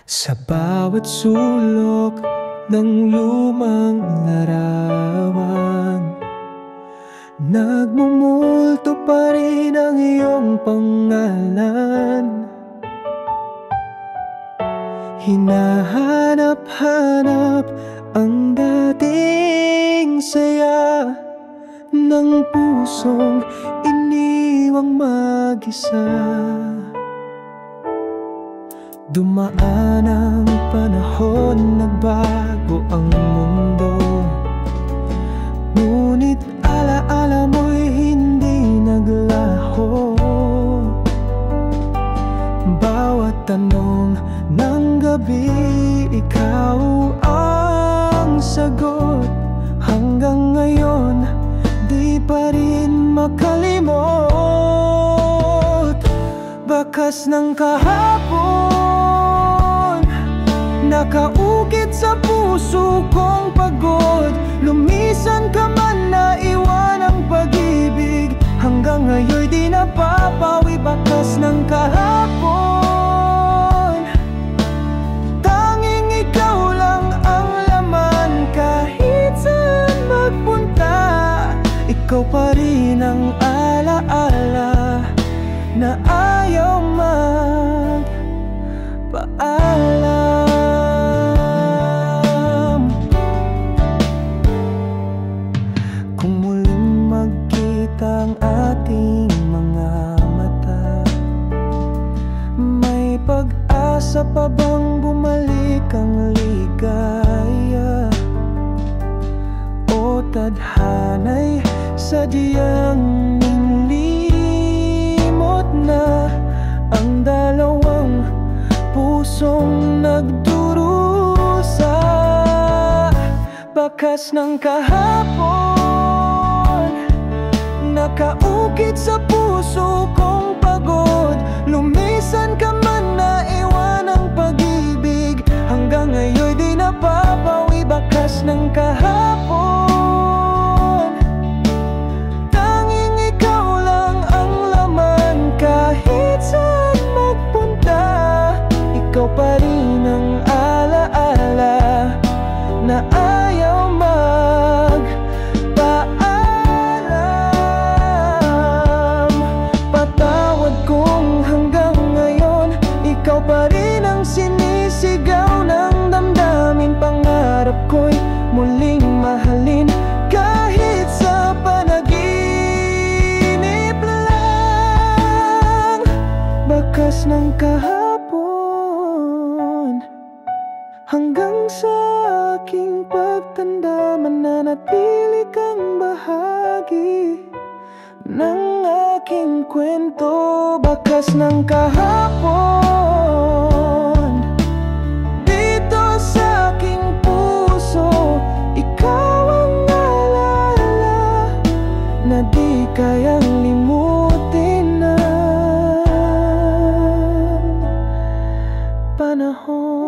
Sa bawat sulok ng lumang larawan, nagmumulto pa rin ang iyong pangalan. Hinahanap-hanap ang dating saya ng pusong iniwang mag-isa. Dumaan ang panahon, nagbago ang mundo, ngunit alaala mo'y hindi naglaho. Bawat tanong ng gabi, ikaw ang sagot. Hanggang ngayon, di pa rin makalimot. Bakas ng kahapon, nakaukit sa puso kong pagod. Lumisan ka man, naiwan ang pag-ibig. Hanggang ngayon di napapawi. Bakas ng kahapon, tanging ikaw lang ang laman. Kahit saan magpunta, ikaw pa rin ang alaala na ayaw magpaalam. Kung muling magkita ang ating mga mata, may pag-asa pa bang bumalik ang ligaya? O tadhana'y sadyang nilimot na ang dalawang pusong nagdurusa? Bakas ng kahapon, nakaukit sa puso kong pagod. Lumisan ka man, naiwan ang pag-ibig. Hanggang ngayon di napapawi. Bakas ng kahapon, tanging ikaw lang ang laman. Kahit saan magpunta, ikaw pa rin ang alaala na ayaw magpaalam. Patawad kung hanggang ngayon ikaw pa rin ang sinisigaw ng damdamin. Pangarap ko'y muling mahalin, kahit sa panaginip lang. Bakas ng kahapon, hanggang sa aking pagtanda, mananatili kang bahagi ng aking kwento. Bakas ng kahapon, dito sa aking puso, ikaw ang alaala na di kayang limutin ng panahon.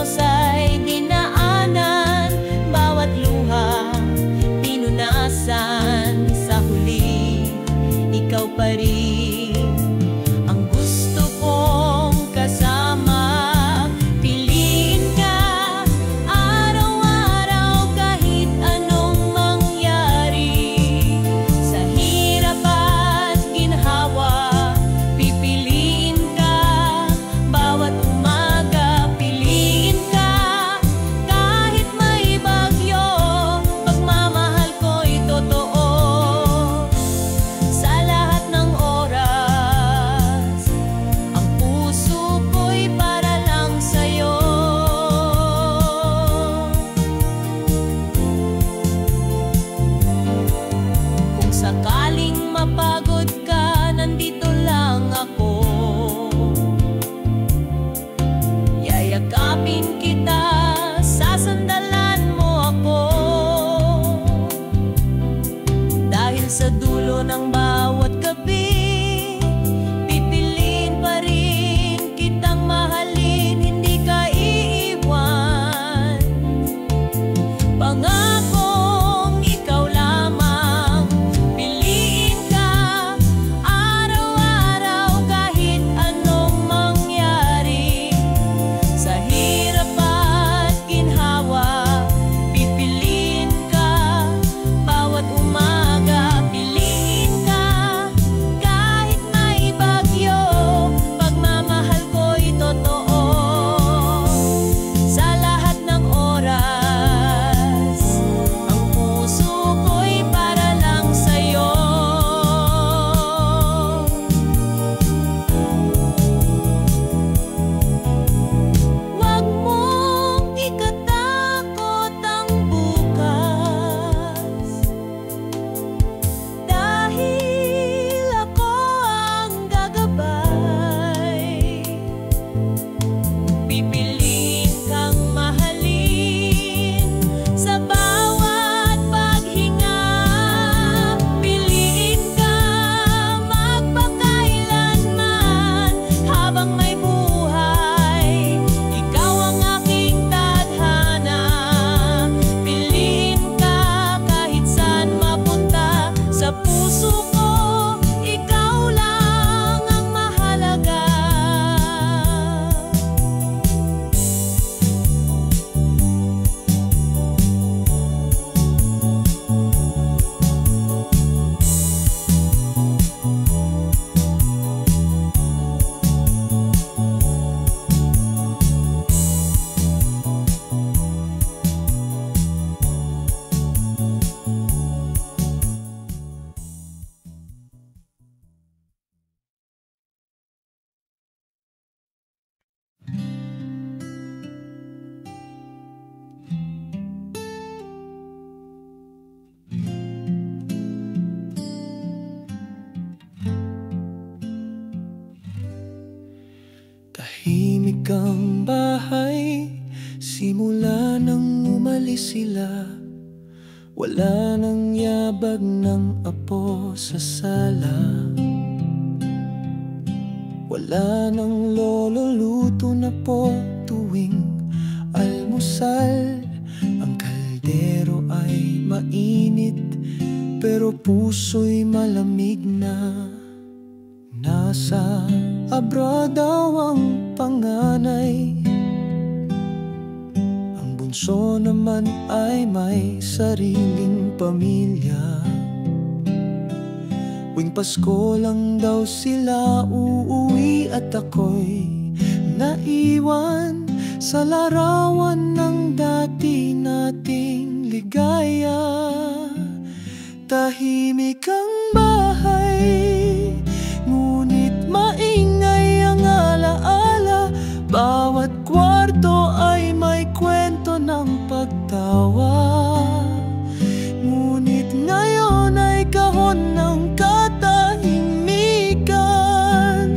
Say ang bahay. Simula nang umalis sila, wala nang yabag ng apo sa sala. Wala nang lolo luto na po tuwing almusal. Ang kaldero ay mainit, pero puso'y malamig na. Nasa abroad daw ang panganay, ang bunso naman ay may sariling pamilya. Tuwing Pasko lang daw sila uuwi at ako'y naiwan sa larawan ng dati nating ligaya. Tahimik ang bahay, ngunit maingay ang alaala. Bawat kwarto ay may kwento ng pagtawa, ngunit ngayon ay kahon ng katahimikan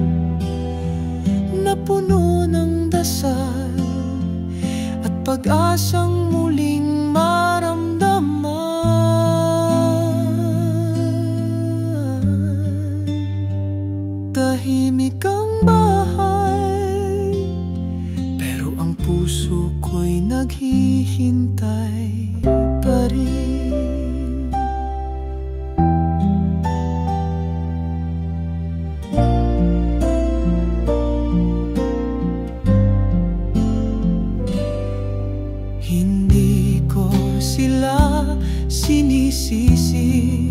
na puno ng dasal at pag-asang muling maramdaman. Tahimik ang bahay, pero ang puso ko'y naghihintay pa rin. Hindi ko sila sinisisi,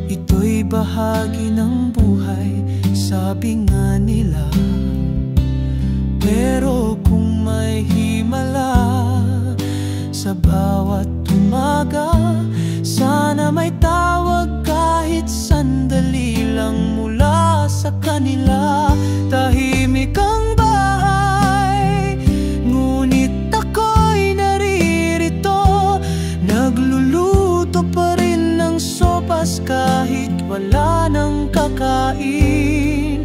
ito'y bahagi ng buhay, sabi nga nila. Pero kung may himala sa bawat umaga, sana may tawag kahit sandali lang mula sa kanila. Tahimik ang bahay, ngunit ako'y naririto, nagluluto pa rin ng sopas kahit wala nang kakain.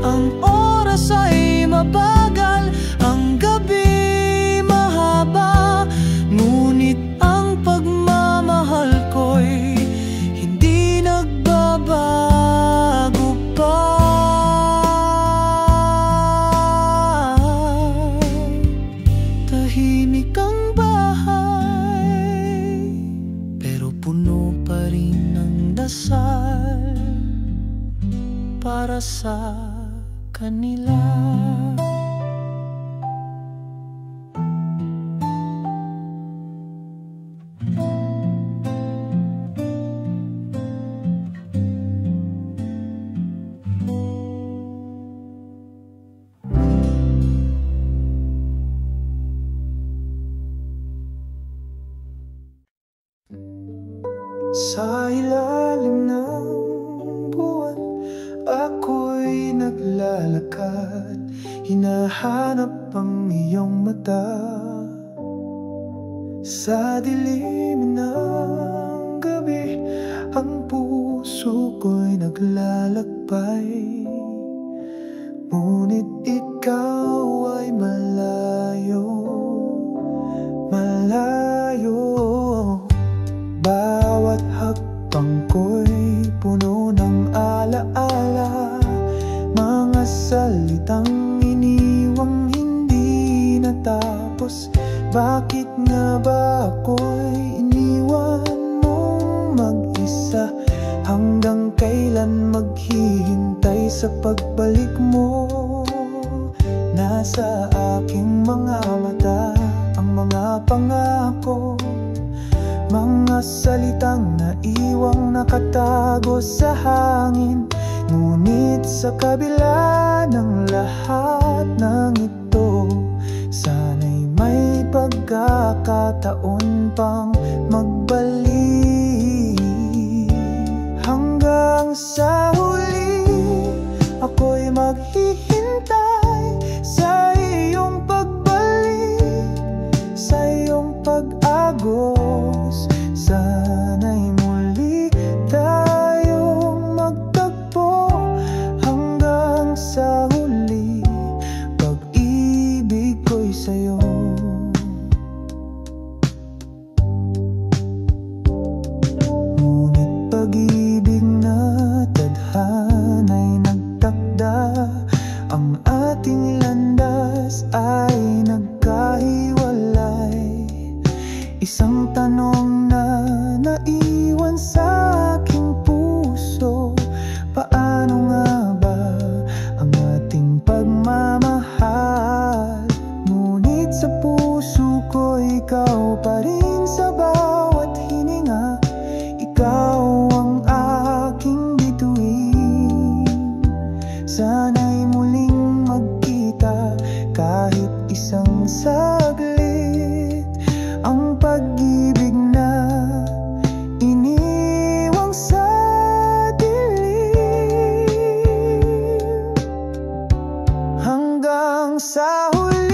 Ang oras ay mabagal, ang gabi mahaba, ngunit ang pagmamahal ko'y hindi nagbabago pa. Tahimik ang bahay, pero puno pa rin ng dasal para sa kanila. Sa ilalim ng buwan, ako'y naglalakad, hinahanap ang iyong mata. Sa dilim ng gabi, ang puso ko'y naglalakbay, ngunit ikaw ay malayo, malayo. Bawat hakbang ko'y puno ng alaala, mga salitang iniwang hindi natapos. Bakit nga ba ako'y iniwan mong mag-isa? Hanggang kailan maghihintay sa pagbalik mo? Nasa aking mga mata ang mga pangako, mga salitang naiwang nakatago sa hangin. Ngunit sa kabila ng lahat ng ito, sana'y may pagkakataon pang magbalik. Hanggang sa huli, ako'y maghihintay sa iyong pagbalik, sa iyong pag-agos. Sana'y muli tayong magtagpo. Hanggang sa huli, Sa puso ko ikaw pa rin, sa bawat hininga ikaw ang aking bituin. Sana'y muling magkita kahit isang saglit. Ang pag-ibig na iniwang sa dilim, hanggang sa huli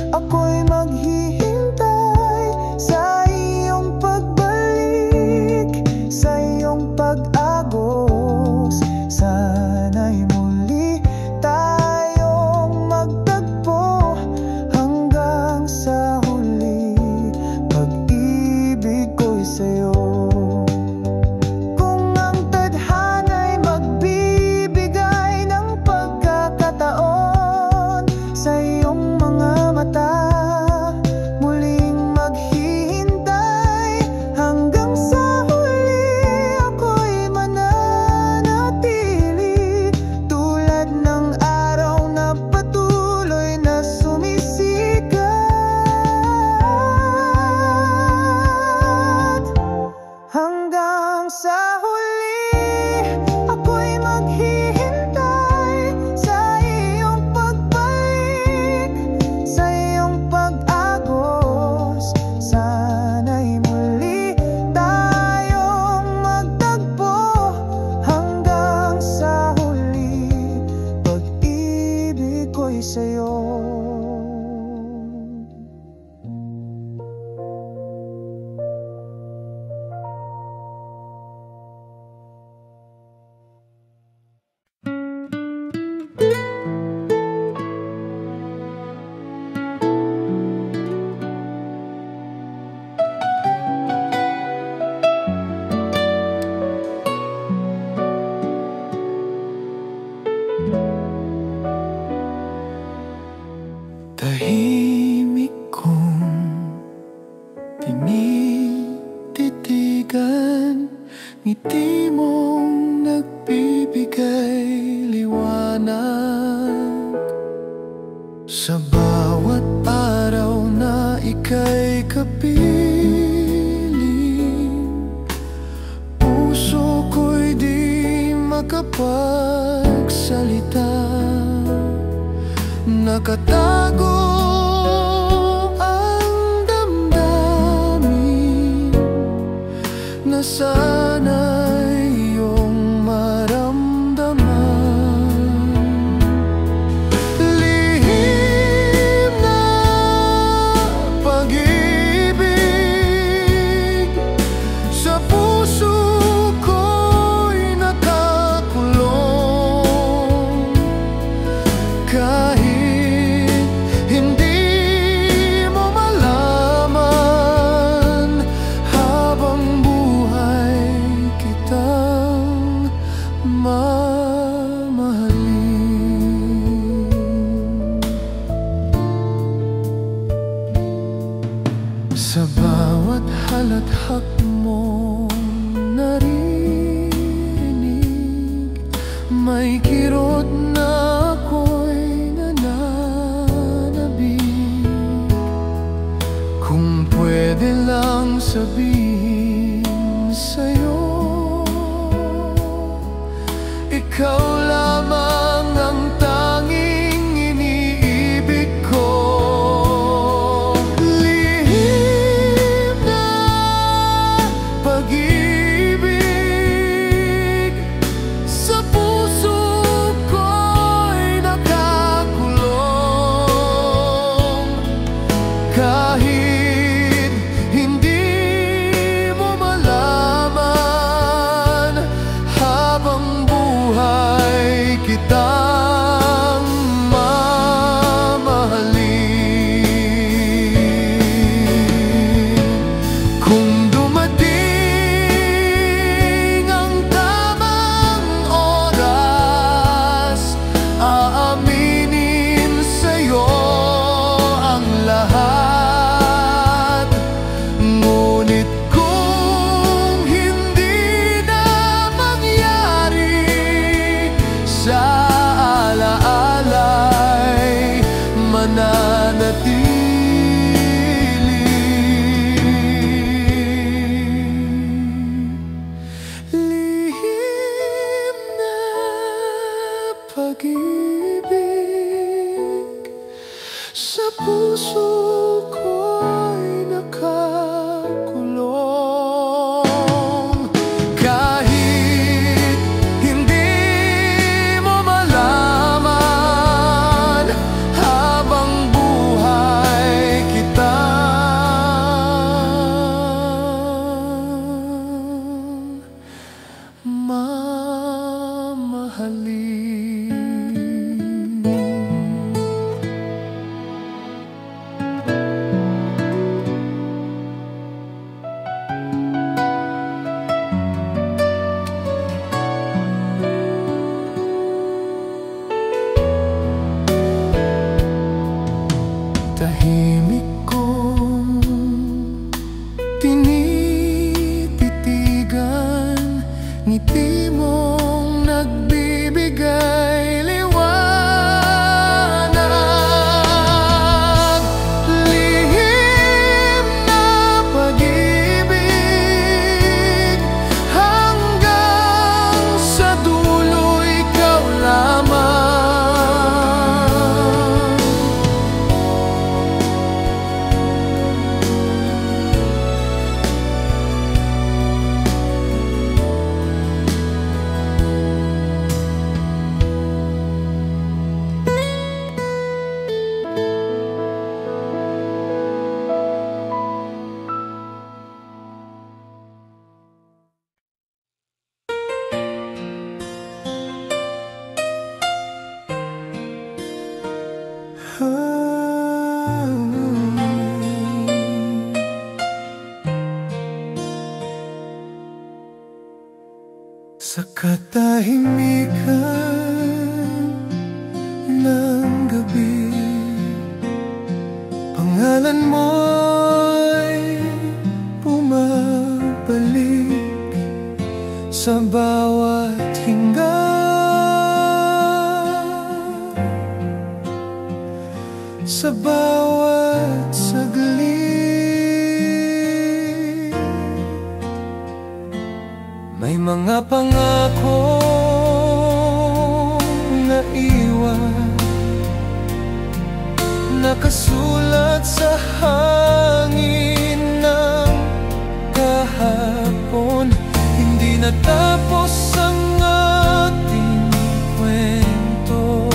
ako'y maghihintay sa iyong pagbalik, sa iyong pag-agos. Sana'y muli tayong magtagpo hanggang sa huli. Pag-ibig ko'y sa'yo. Kung ang tadhana'y magbibigay ng pagkakataon sa iyong mga mata, muling maghihintay hanggang sa huli. Ako'y mananatili tulad ng araw na patuloy na sumisikat. Hanggang sa huli ako'y maghihintay sa iyong pagbalik, sa iyong pag-agos. Sana'y muli tayong magtagpo hanggang sa huli. Pag-ibig ko'y sa'yo. Tahimik kong tinititigan, ngiti mong nagbibigay liwanag. Sa bawat araw na ika'y kapiling, puso ko'y di makapagsalita. Nakatago ang damdamin na sana'y iyong maramdaman. Lihim na pag-ibig sa puso ko'y nakakulong. Kahit sa bawat halakhak mong naririnig, may kirot na ako'y nananabik. Kung pwede lang sabihin sa'yo, ikaw lamang ang tanging iniibig ko. Pag-ibig sa puso ko'y nakakulong. Kahit hindi Sa puso ko'y nakakulong. Kahit hindi mo malaman, habang buhay kitang mamahalin. Tahimik kong tinititigan, ngiti mong nagbibigay liwanag. Lihim na pag-ibig, hanggang sa dulo ikaw lamang. Sa katahimikan ng gabi, pangalan mo'y bumabalik sa bawat hinga, sa bawat saglit. May mga pangakong naiwan, nakasulat sa hangin ng kahapon. Hindi natapos ang ating kwento,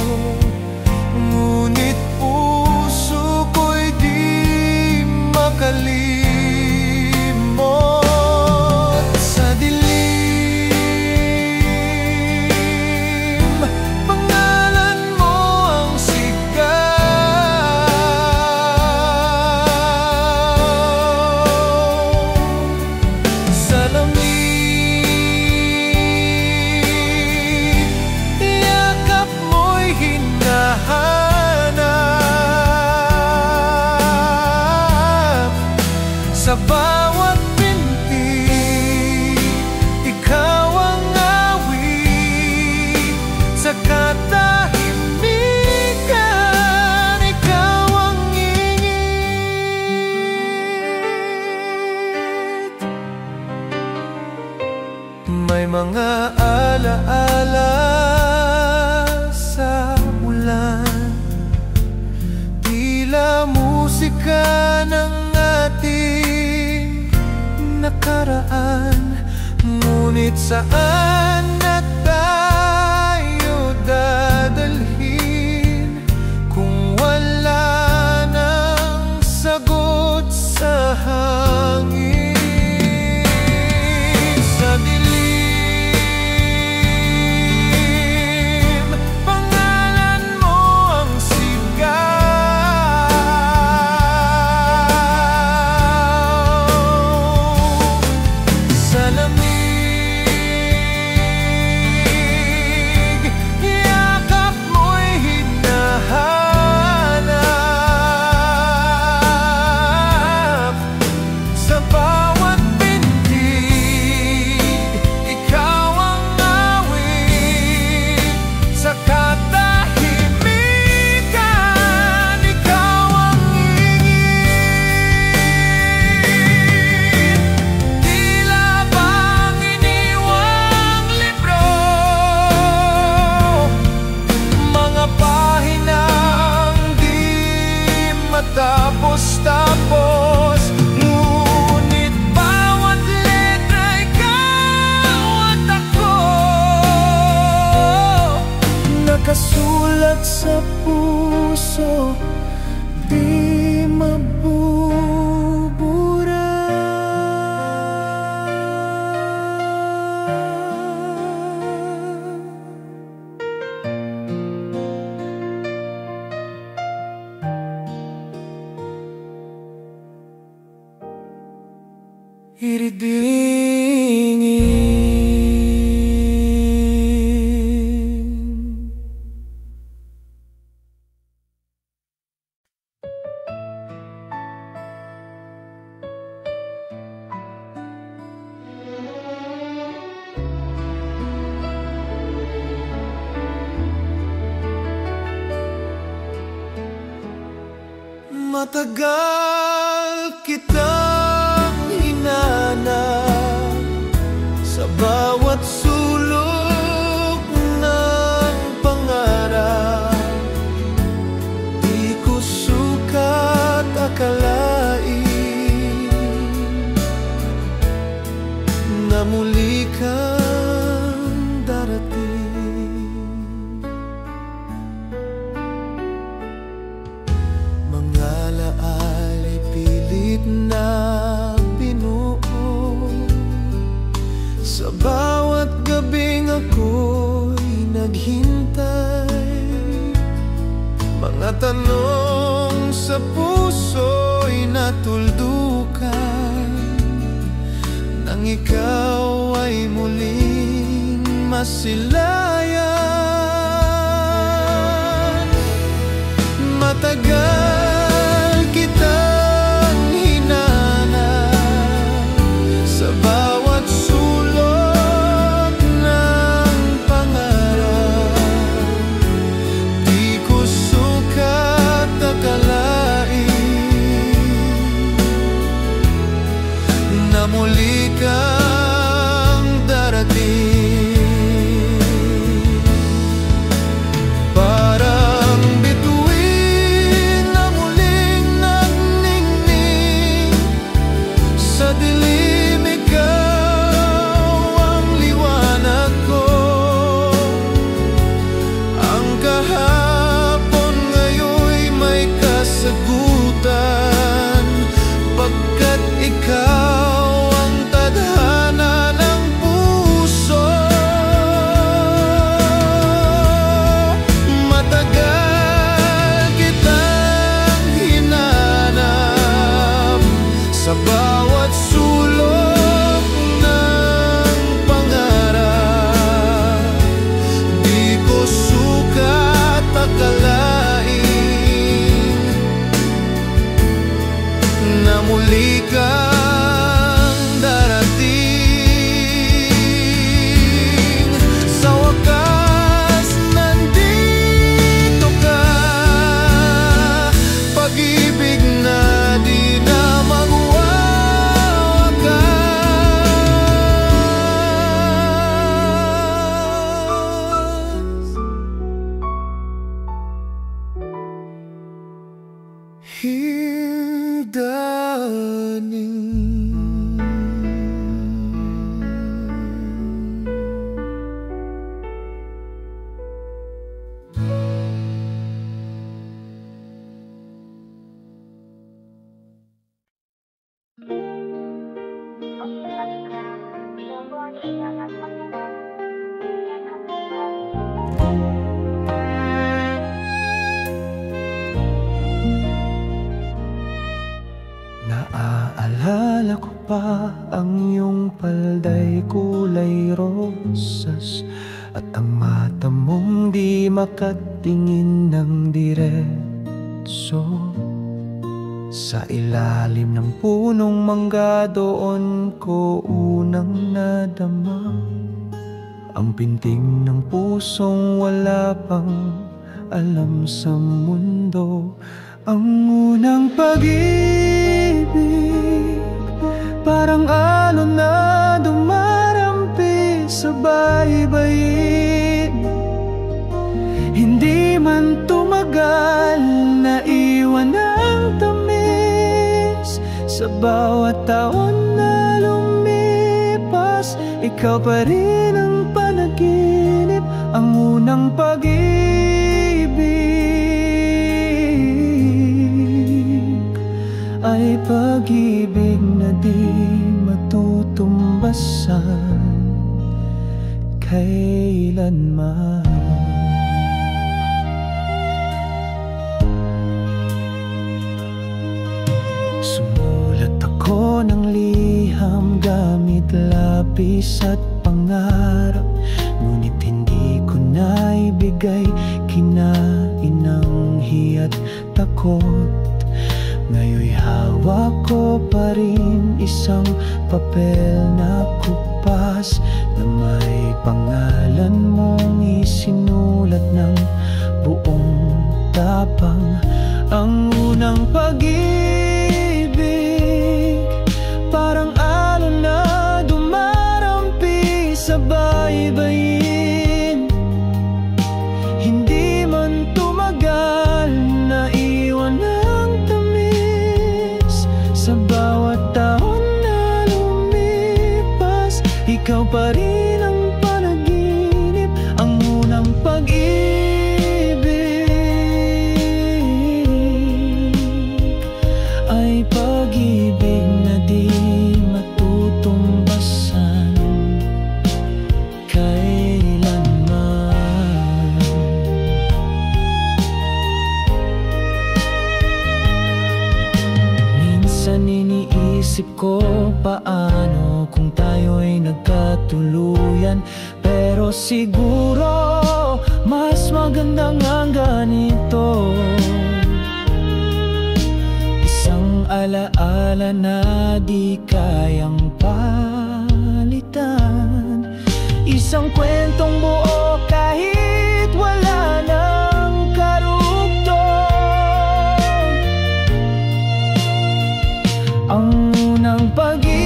ngunit puso ko'y di makalimot. Sa dilim, pangalan mo ang sigaw. Sa lamig, yakap mo'y hinahanap. Sa bawat binti, ikaw ang awit. Sa katahimikan, ikaw ang ingit. May mga alaala sa ulan, tila musika ng ating nakaraan. Ngunit saan na tayo dadalhin kung wala nang sagot sa hangin? Sa dilim, pangalan mo ang sigaw. Sa lamig, puso di mabubura. Iridingin matagal kitang hinanap sa bawat sulok ng pangarap. Di ko sukat akalain na muli kang darating. Mga alaala'y pilit na binuo sa bawat gabing ako'y naghintay. Mga tanong sa puso'y natuldukan nang ikaw ay muling masilayan. Matagal kitang hinanap sa bawat sulok ng pangarap. Di ko sukat akalain na muli kang darating. Parang bituin na muling nagningning sa dilim, ikaw ang liwanag ko. Ang kahapon ngayon'y may kasagutan, pagkat ikaw ang tadhana ng puso. Matagal kitang hinanap sa bawat sulok ng pangarap. Di ko sukat akalain na muli kang darating. Sa wakas, nandito ka, pag-ibig na di na magwawakas. Naaalala ko pa ang iyong palday kulay rosas, at ang mata mong di makatingin ng diretso. Sa ilalim ng punong mangga doon ko unang nadama ang pintig ng pusong wala pang alam sa mundo. Ang unang pag-ibig, parang alon na dumarampi sa baybayin. Hindi man tumagal, naiwan ang tamis sa bawat taon na lumipas. Ikaw pa rin ang panaginip, ang unang pag-ibig. pag-ibig na di matutumbasan kailanman. Sumulat ako ng liham gamit lapis at pangarap, ngunit hindi ko naibigay kinain ng hiya't takot. Ngayon'y hawak ko pa rin isang papel na kupas na may pangalan mong isinulat ng buong tapang. Ang unang pag-ibig, parang alon na dumarampi sa baybayin. Hindi man tumagal, naiwan ng tamis sa bawat taon na lumipas. Ikaw pa rin ang panaginip, ang unang pag-ibig ay pag-ibig na di matutumbasan kailanman. Minsan iniisip ko paano kung tayo'y nagkatuluyan, pero siguro mas magandang ang ganito. Isang alaala na di kayang palitan, isang kwentong buo kahit wala ng karugtong. Ang unang pag-ibig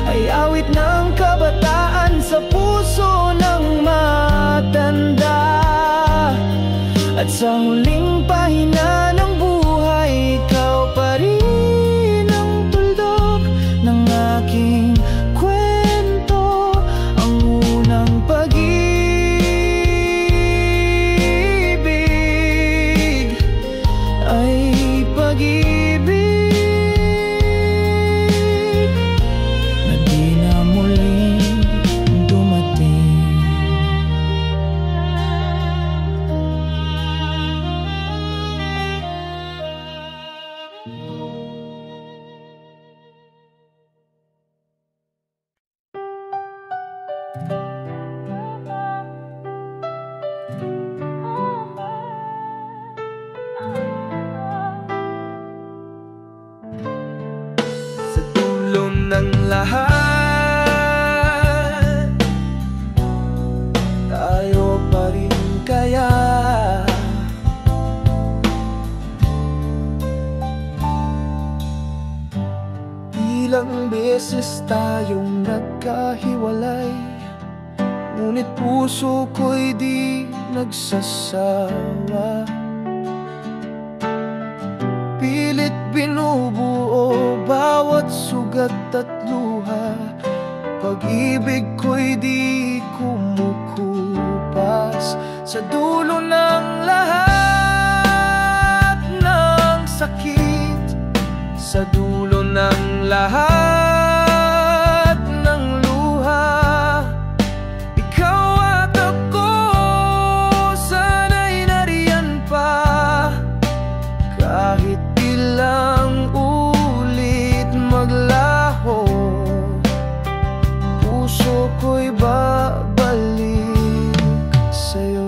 ay awit ng kabataan sa puso ng matanda, at sa huling pahina ng buhay, ikaw pa rin ang tuldok ng aking kwento. Ang unang pag-ibig ay pag-ibig na di na muling dumating. Sa dulo ng lahat, tayo pa rin kaya. Ilang beses tayong nagkahiwalay, ngunit puso ko'y di nagsasawa. Pilit binubuo bawat sugat at luha, pag-ibig ko'y di kumukupas. Sa dulo ng lahat ng sakit, sa dulo ng lahat ng luha, ikaw at ako sana'y nariyan pa. Kahit ilang ulit maglaho, puso ko'y babalik sa'yo.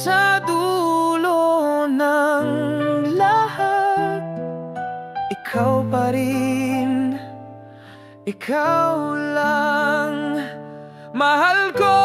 sa dulo ng lahat, ikaw pa rin, ikaw lang mahal ko.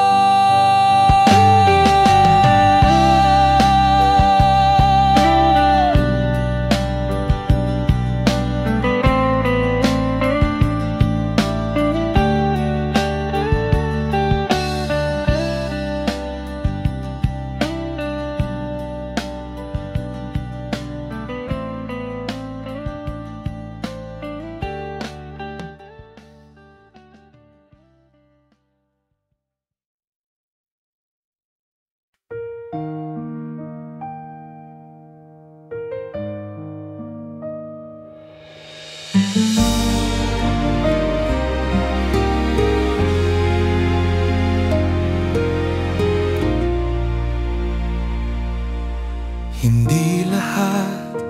Hindi lahat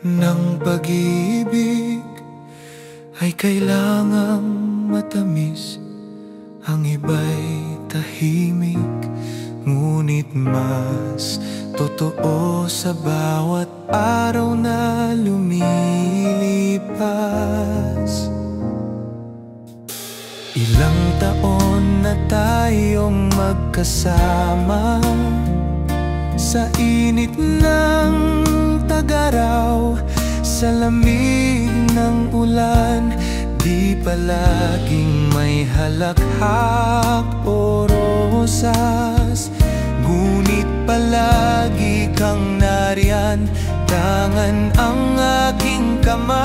ng pag-ibig ay kailangang matamis. Ang iba'y tahimik, ngunit mas totoo sa bawat araw na lumilipas. Ilang taon na tayong magkasama, sa init ng tag-araw, sa lamig ng ulan. Di palaging may halakhak o rosas, ngunit palagi kang nariyan, tangan ang aking kamay.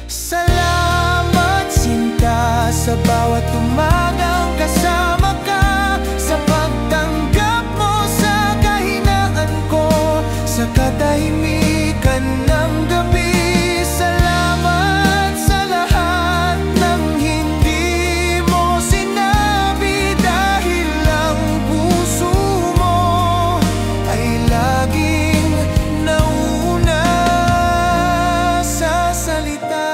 Salamat sinta sa bawat umagang kasama ka, sa pagtanggap mo sa kahinaan ko, sa katahimikan ng gabi. Salamat sa lahat ng hindi mo sinabi, dahil ang puso mo ay laging nauna sa salita.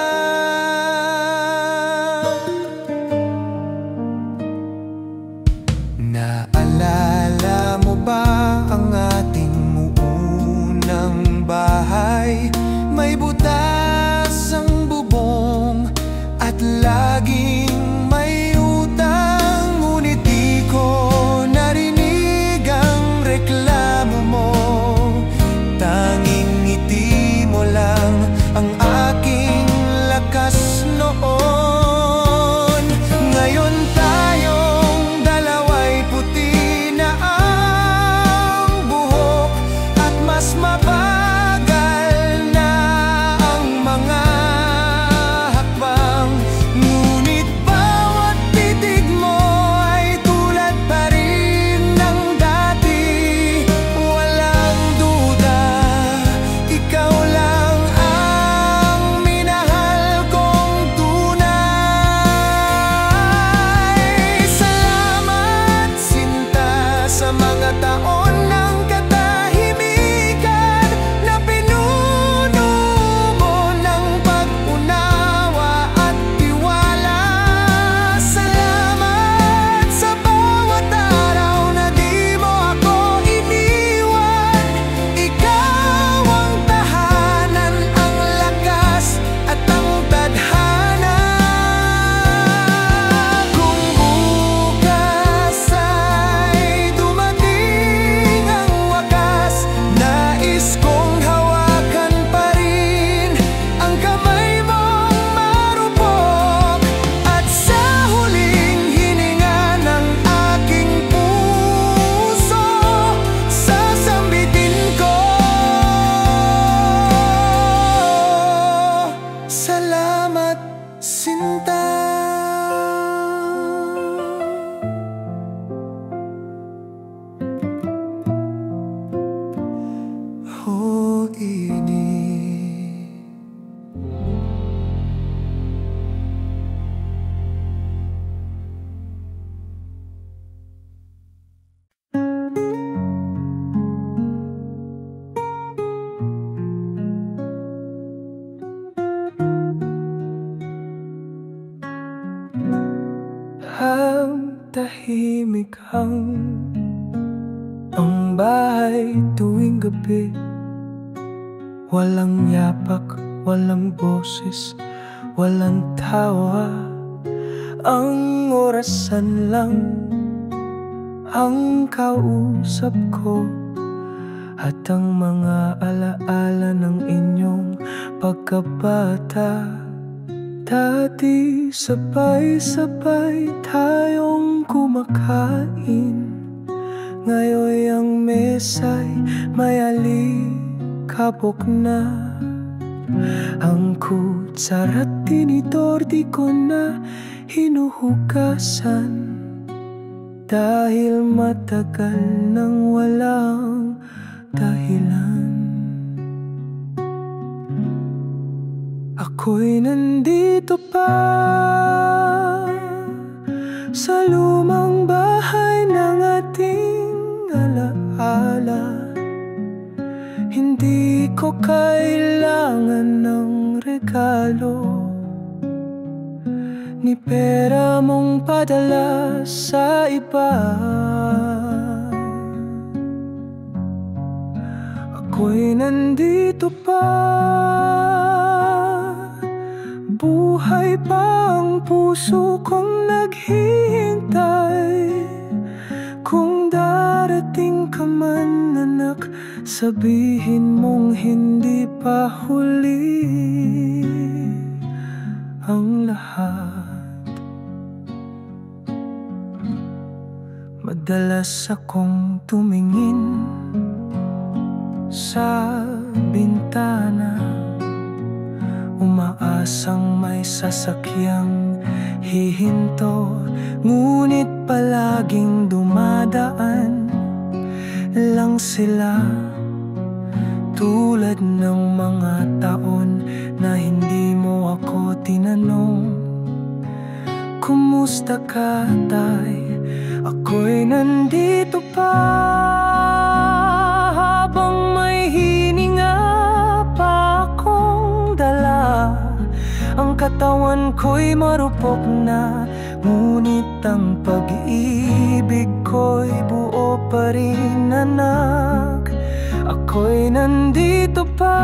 Naalala mo ba ang ating muunang bahay? May butas ang bubong at laging may utang, ngunit di ko narinig ang reklamo mo. Tanging ngiti mo lang ang aking lakas noon. Ngayon tayong dalawa'y puti na tumikhang ang bahay tuwing gabi. Walang yapak, walang boses, walang tawa. Ang orasan lang ang kausap ko, at ang mga alaala ng inyong pagkabata. Dati sabay-sabay tayong kumakain, ngayon ang mesa'y may alikabok na. Ang kutsara't tinidor di ko na hinuhugasan, dahil matagal nang walang dahilan. Ako'y nandito pa sa lumang bahay ng ating alaala. Hindi ko kailangan ng regalo, ni pera mong padala sa iba. Ako'y nandito pa, buhay pa ang puso kong naghihintay. Kung darating ka man, anak, sabihin mong hindi pa huli ang lahat. Madalas akong tumingin sa bintana, umaasang may sasakyang hihinto, ngunit palaging dumadaan lang sila, tulad ng mga taon na hindi mo ako tinanong. Kumusta ka, tay? Ako'y nandito pa, habang may hininga pa akong dala. Ang katawan ko'y marupok na, ngunit ang pag-ibig ko'y buo pa rin, anak. Ako'y nandito pa,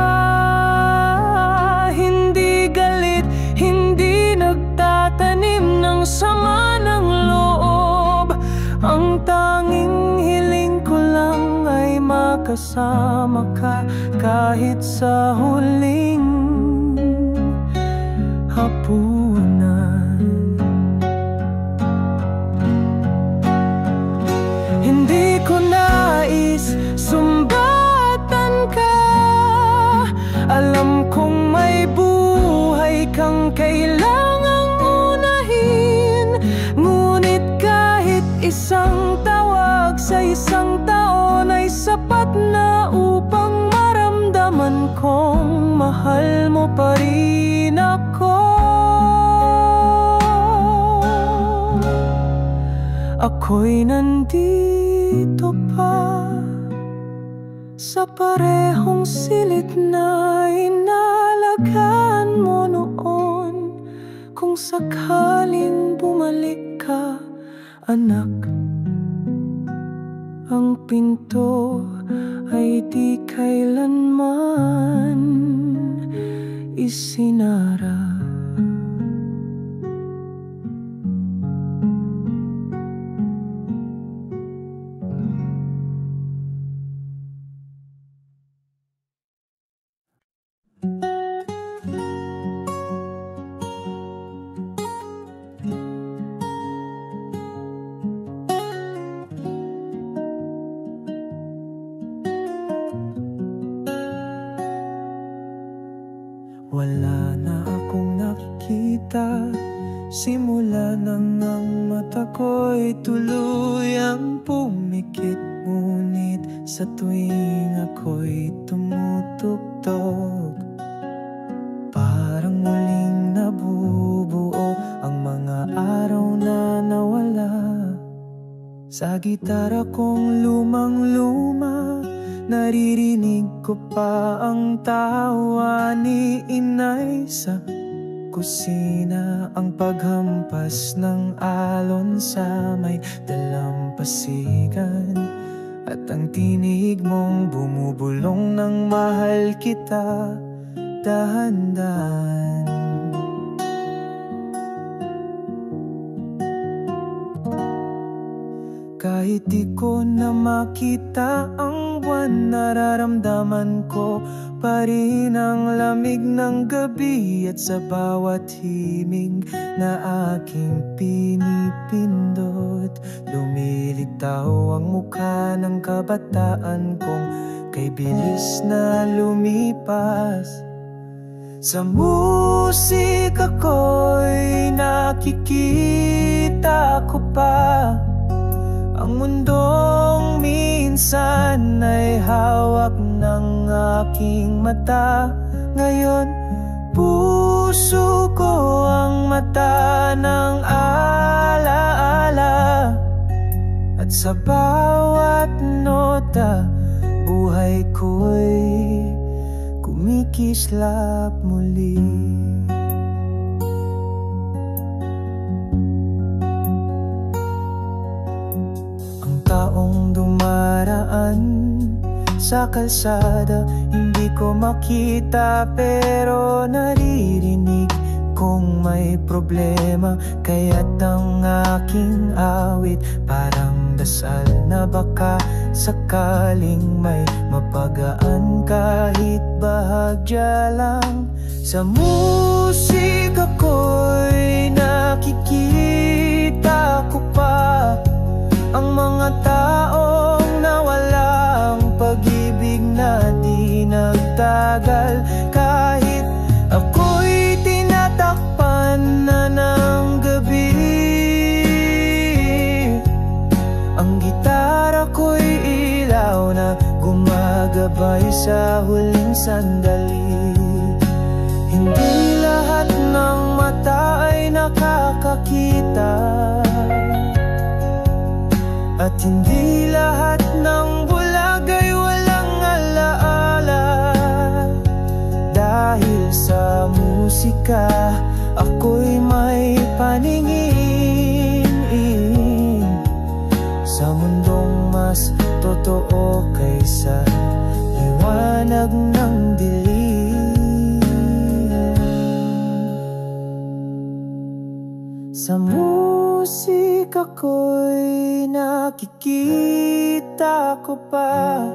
hindi galit, hindi nagtatanim ng sama ng loob. Ang tanging hiling ko lang ay makasama ka kahit sa huling hapunan. Hindi ko nais sumbatan ka, alam kong may buhay kang kailangang unahin. Ngunit kahit isang tawag sa isang taon ay sapat na upang maramdaman kong mahal mo pa rin ako. Ako'y nandito pa sa parehong silid na inalagaan mo noon. Kung sakaling bumalik ka, anak, ang pinto ay di kailanman isinara. Wala na akong nakikita, simula nang ang mata ko'y tuluyang pumikit. Ngunit sa tuwing ako'y tumutugtog, parang muling nabubuo ang mga araw na nawala. Sa gitara kong lumang-luma, naririnig ko pa ang tawa ni Inay sa kusina, ang paghampas ng alon sa may dalampasigan, at ang tinig mong bumubulong ng mahal kita dahan-dahan. Kahit di ko na makita ang buwan, nararamdaman ko pa rin ang lamig ng gabi. At sa bawat himig na aking pinipindot, lumilitaw ang mukha ng kabataan kong kay bilis na lumipas. Sa musika ko'y nakikita ko pa ang mundong minsan ay hawak ng aking mata. Ngayon, puso ko ang mata ng alaala. At sa bawat nota, buhay ko'y kumikislap muli. Taong dumaraan sa kalsada, hindi ko makita pero naririnig kong may problema. Kaya't ang aking awit parang dasal na baka sakaling may mapagaan kahit bahagya lang. Sa musika ko'y nakikita ko pa ang mga taong nawalang pag-ibig na di nagtagal. Kahit ako'y tinatakpan na ng gabi, ang gitara ko'y ilaw na gumagabay sa huling sandali. Hindi lahat ng mata ay nakakakita, at hindi lahat ng bulag ay walang alaala. Dahil sa musika, ako'y may paningin sa mundong mas totoo kaysa liwanag ng dilim. Sa musika ko'y nakikita ko pa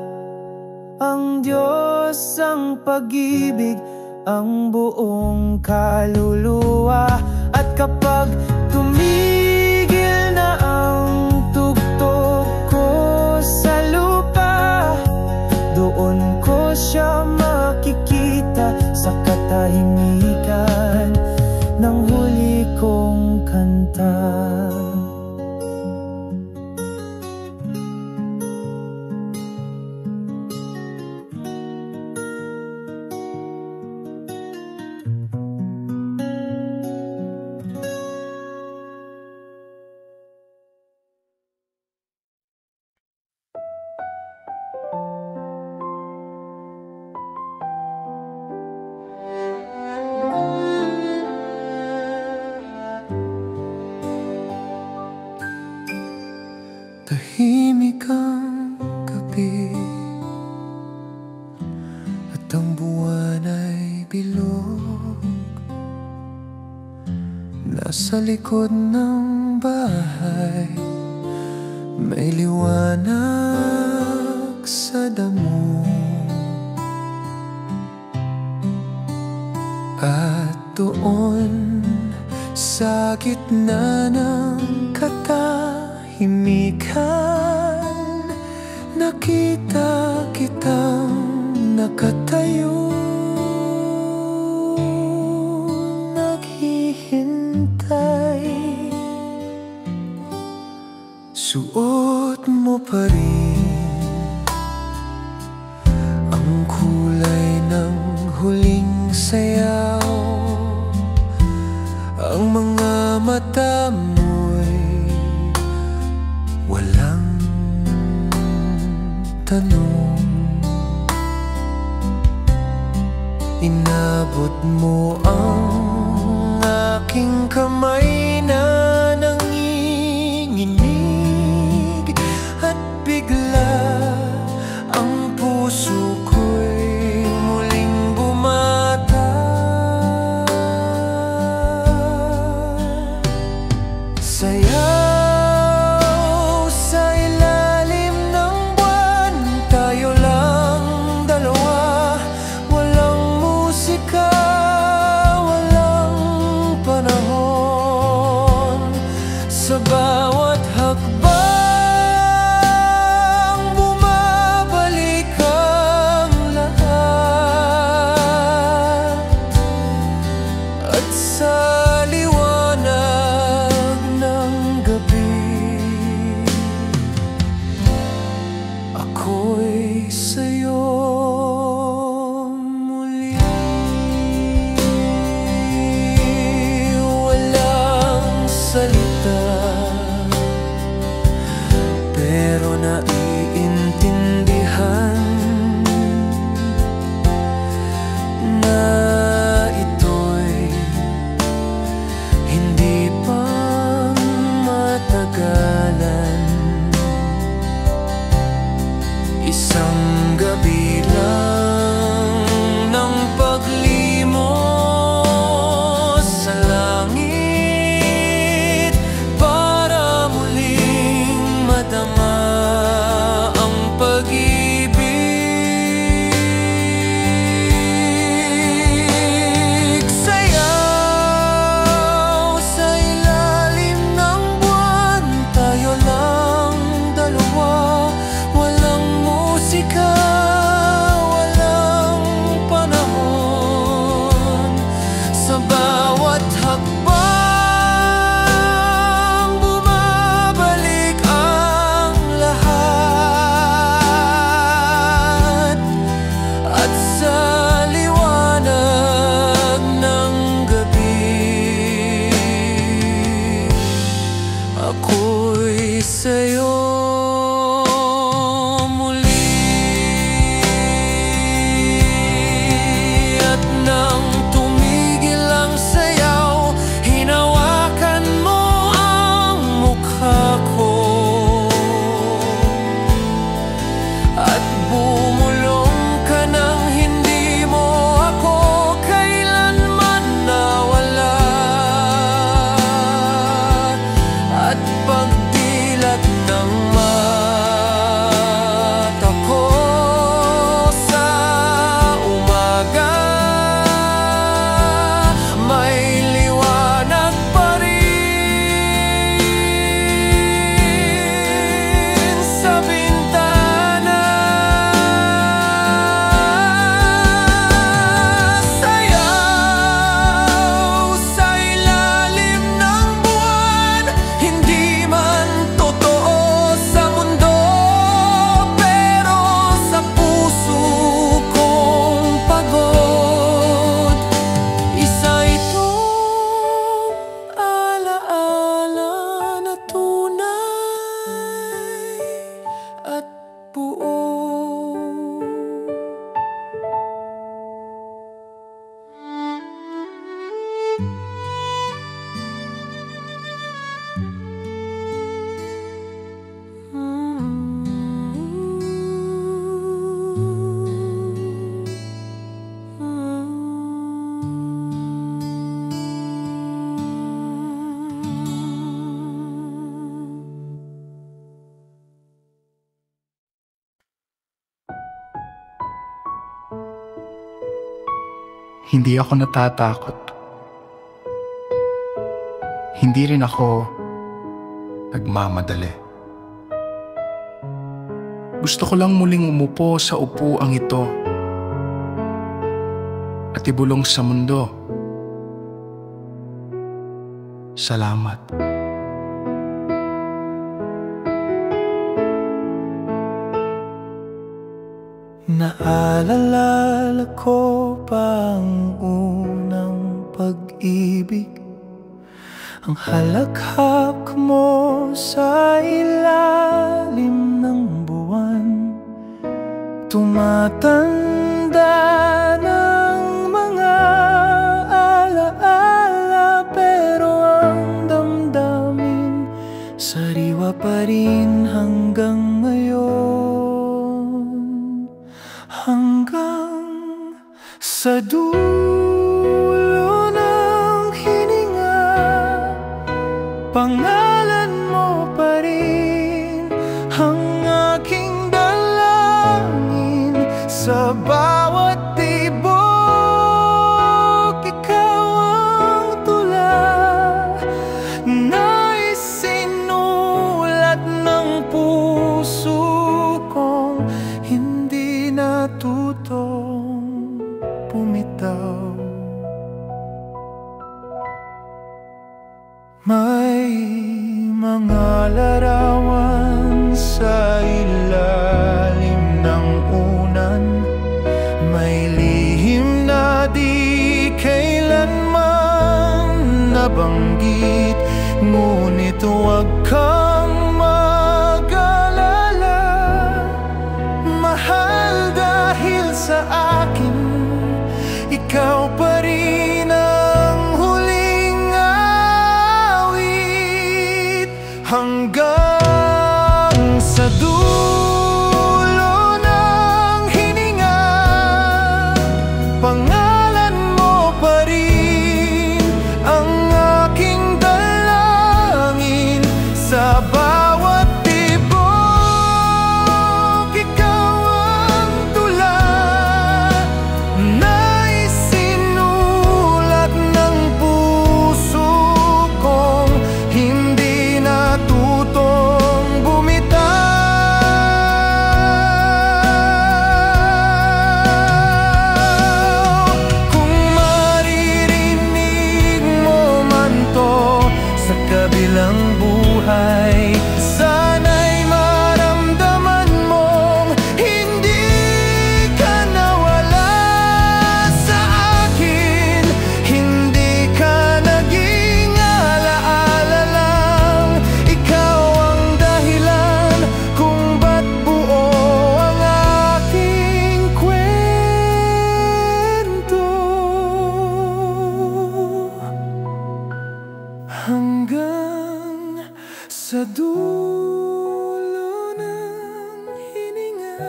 ang Diyos, ang pag-ibig, ang buong kaluluwa. At kapag tumigil na ang tugtog ko sa lupa, doon ko siya makikita sa katahimikan ng huli kong kanta. Tahimik ang gabi at ang buwan ay bilog. Nasa likod ng bahay may liwanag sa damo, at doon sa gitna ng katahimikan, nakita kitang nakatayo, naghihintay. Suot mo pa rin ang kulay ng huling sayaw. Ang mga mata mo'y walang tanong. Inabot mo ang aking kamay na nanginginig, at bigla ang puso ko'y muling bumata. Sayaw sa ilalim ng buwan, tayo lang dalawa. Walang musika, walang panahon. Sa bawat hakbang, bumabalik ang lahat. At sa liwanag ng gabi, ako'y sa'yo muli. Walang salita, pero naiintindihan na ito'y hindi pang matagalan. Isang gabi lang ng paglimos sa langit, para muling madama ang pag-ibig. Sayaw sa ilalim ng buwan, tayo lang dalawa. Walang musika, walang panahon. Sa bawat hakbang, bumabalik ang lahat. At sa liwanag ng gabi, ako'y sa'yo muli. At nang tumigil ang sayaw, hinawakan mo ang mukha ko, at bumulong ka nang hindi mo ako kailanman nawala. At pagdilat ng mata ko sa umaga, may liwanag pa rin sa bintana. Sayaw sa ilalim ng buwan, hindi man totoo sa mundo, pero sa puso kong pagod. Isa itong alaala na tunay at buo. Hindi ako natatakot. Hindi rin ako nagmamadali. Gusto ko lang muling umupo sa upuang ito at ibulong sa mundo. Salamat. Naalala ko pa ang unang pag-ibig, ang halakhak mo sa ilalim ng buwan. Tumatanda ng mga alaala, pero aking dalangin. Sa bawat tibok, ikaw ang tula na isinulat ng puso kong hindi natutong bumitaw. May mga larawan sa ilalim ng unan, may lihim na di kailanman nabanggit. Ngunit huwag kang mag-alala, mahal dahil sa akin ikaw pa rin ang huling awit. Hanggang sa dulo ng hininga, pangalan mo pa rin ang aking dalangin. Sa bawat tibok, ikaw ang tula na isinulat ng puso kong hindi natutong bumitaw. Kung maririnig mo man to sa kabilang buhay, sana'y maramdaman mong hindi ka nawala sa akin. Hindi ka naging alaala lang, ikaw ang dahilan kung ba't buo ang aking kwento. Hanggang sa dulo ng hininga,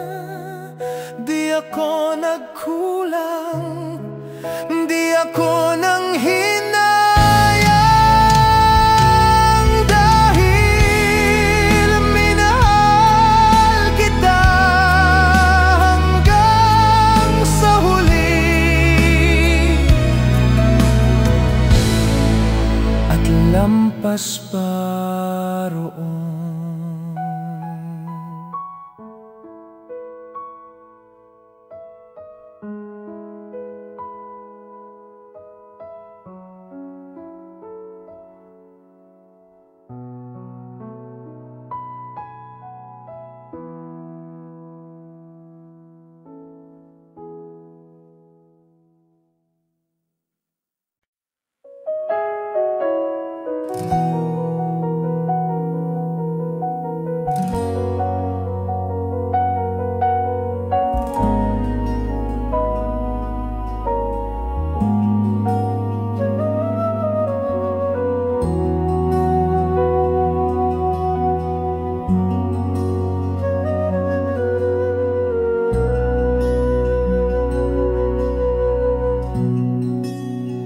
di ako nagkulang, di ako nanghinayang, dahil minahal kita hanggang sa huli. At lampas pa roon.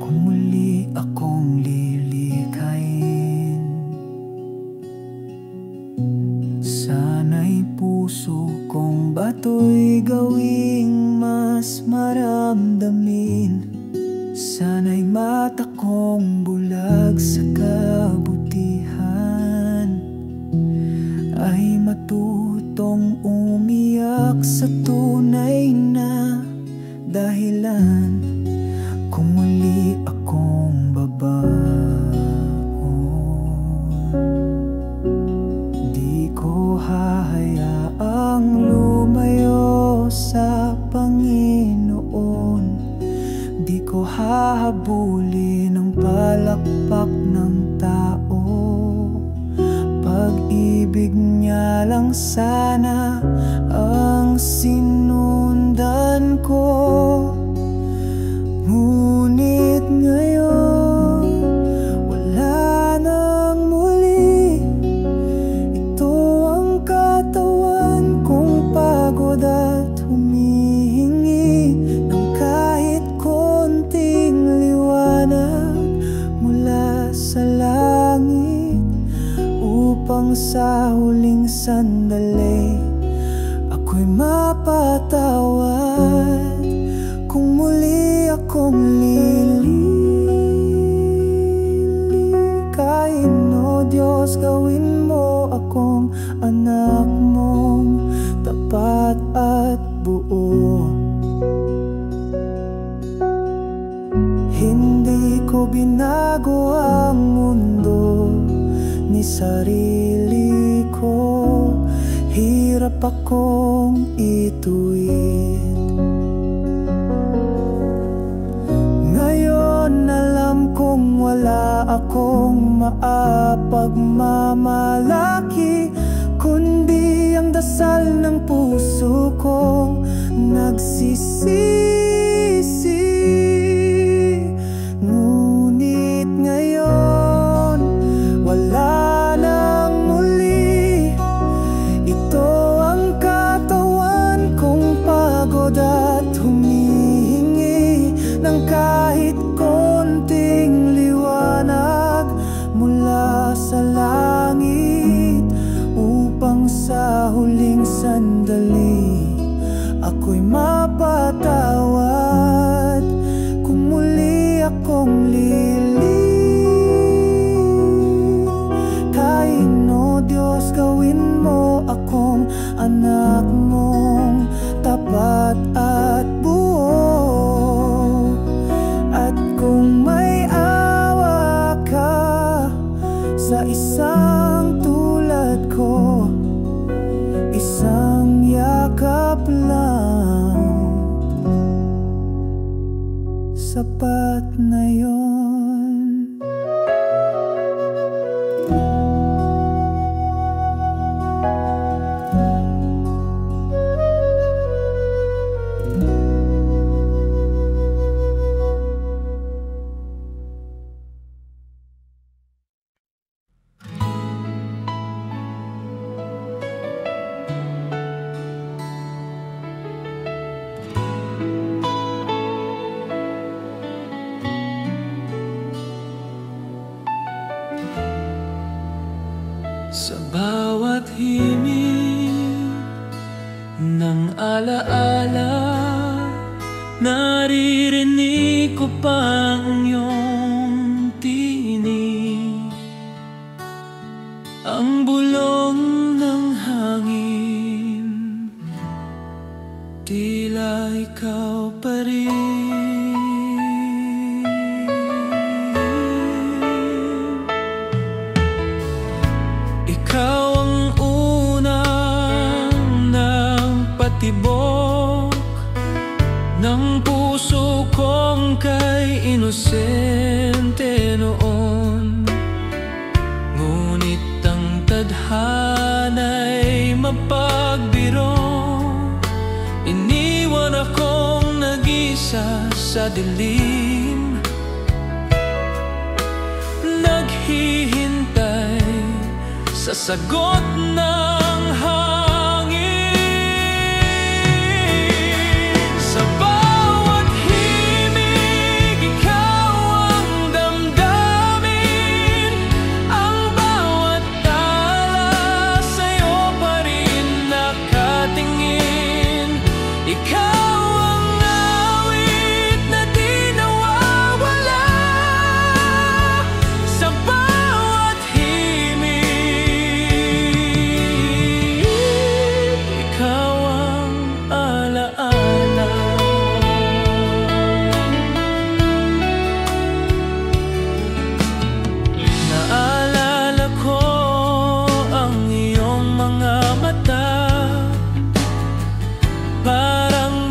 Kung muli akong lilikayin, sana'y puso kong bato'y gawing mas maramdamin. Sana'y mata kong bulag sa kabutihan, ay matutong umiyak sa tunay na dahilan. Kung muli akong babaon, di ko hahayaang lumayo sa Panginoon. Di ko hahabulin ang palakpak ng tao. Pag-ibig niya lang sana ang sinundan ko. Ngunit ngayon, wala nang muli. Ito ang katawan kong pagod at humihingi ng kahit konting liwanag mula pa kong ituwid. Ngayon alam kong wala akong maapagmamalaki, kundi ang dasal ng puso kong nagsisisi. Ngunit ngayon wala nang muli, ito ang katawan kong pagod at humihingi ng kahit konting liwanag mula sa langit, upang sa huling sandali ako'y mapatawad kung muli akong lilitayin. O Diyos, gawin mo akong anak mong tapat at buo. At kung may awa ka sa isang tulad ko, isang yakap lang sapat na yun. Sa bawat himig ng alaala, naririnig ko pa ang iyong tinig. Ang bulong ng hangin, tila ikaw pa rin. Ikaw ang unang nagpatibok ng puso kong kay inosente noon. Ngunit ang tadhana'y mapagbiro, iniwan akong nag-isa sa dilim, naghihintay sa sagot ng hangin. Sa bawat himig, ikaw ang damdamin. Ang bawat tala, sa'yo pa rin nakatingin. Ikaw ang awit na di nawawala. Sa bawat himig, ikaw ang alaala. Naalala ko ang iyong mga mata, parang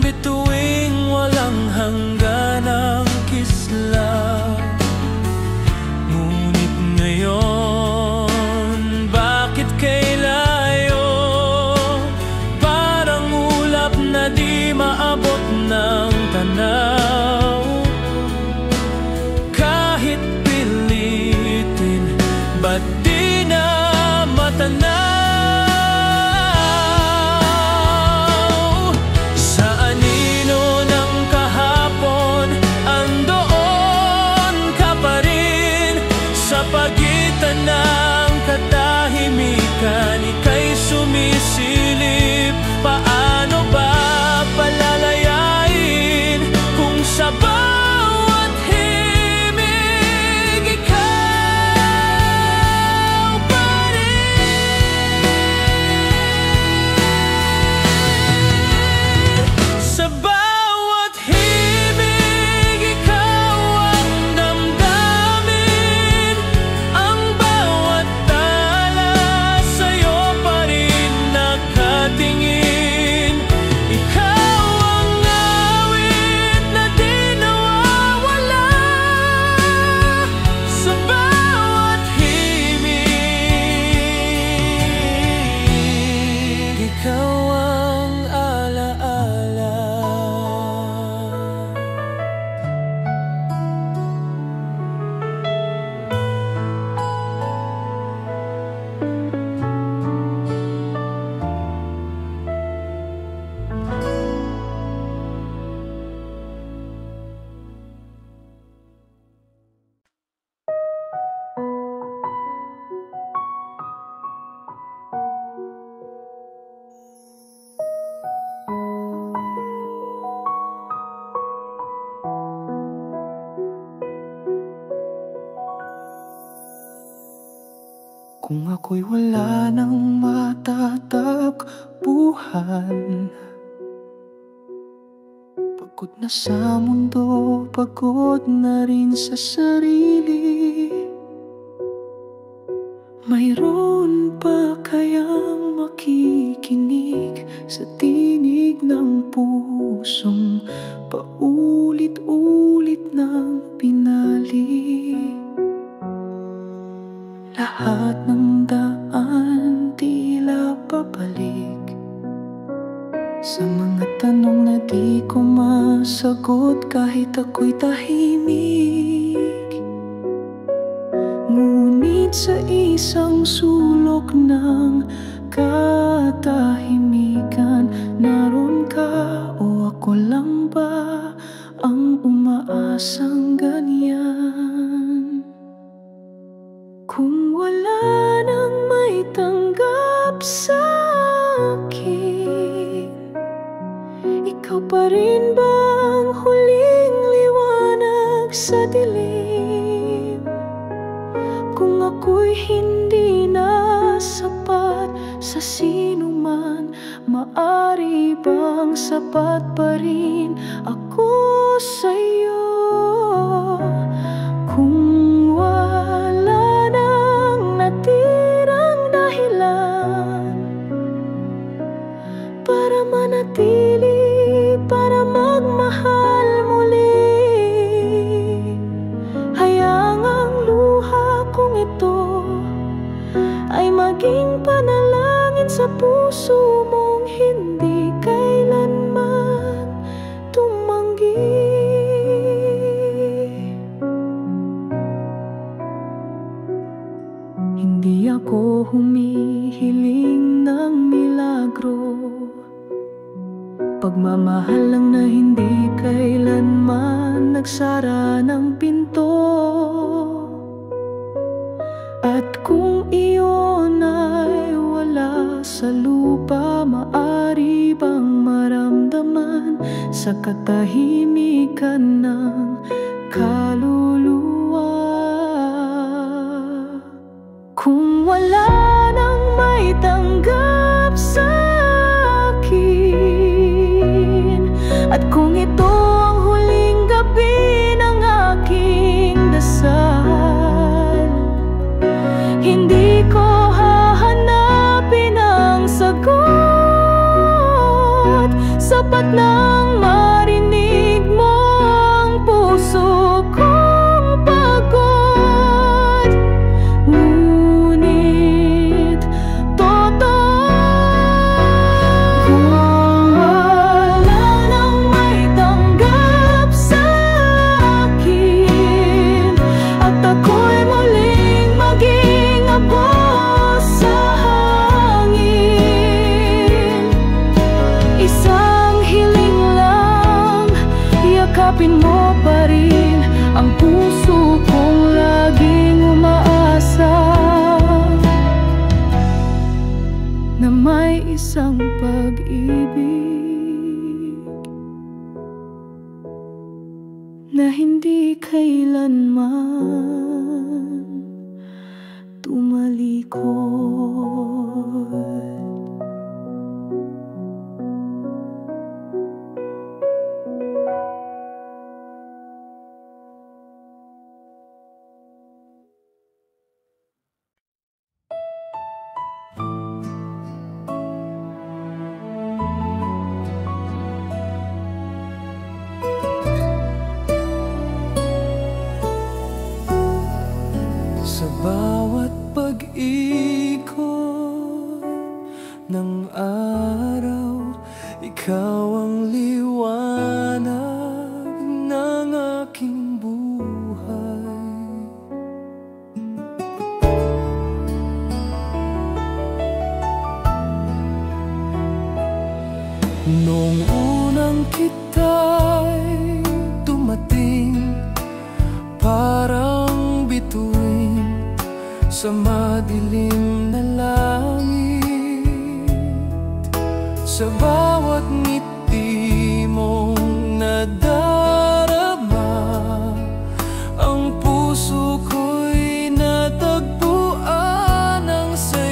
ako'y wala nang matatakbuhan. Pagod na sa mundo, pagod na rin sa sarili. Mayroon pa kayang makikinig sa tinig ng pusong paulit-ulit ng pinali? Lahat ng daan tila pabalik sa mga tanong na di ko masagot kahit ako'y tahimik. Ngunit sa isang sulok ng katahimikan, naroon ka o ako lang ba ang umaasang ganyan? Kung wala nang may tanggap sa akin, ikaw pa rin ba ang huling liwanag sa dilim? Kung ako'y hindi na sapat sa sinuman, maari bang sapat pa rin ako sa'yo? Kung wala nang natirang dahilan para manatili, para magmahal muli, hayang ang luha kong ito ay maging panalangin sa puso mong hindi kailanman tumanggi. Hindi ako humihiling ng milagro, pagmamahal lang na hindi kailanman nagsara ng pinto. At kung iyon ay wala sa lupa, maari bang maramdaman sa katahimikan ng kaluluwa? Kung wala nang may tanggap sa akin, at kung ito ang huling gabi ng aking dasal, hindi ko hahanapin ang sagot. Sapat nang marinig mo ang puso kong pagod. Ngunit totoo, kung wala nang may tanggap sa akin, at ako'y muling maging abo sa hangin, isang hiling lang, yakapin mo pa rin ang puso kong laging umaasa na may isang pag-ibig na hindi kailanman tumalikod. Sa bawat pag-ikot ng araw, ikaw ang liwanag ng aking buhay. Noong unang kita'y dumating, parang bituin sa madilim na langit. Sa bawat ngiti mong nadarama, ang puso ko'y natagpuan ang saya.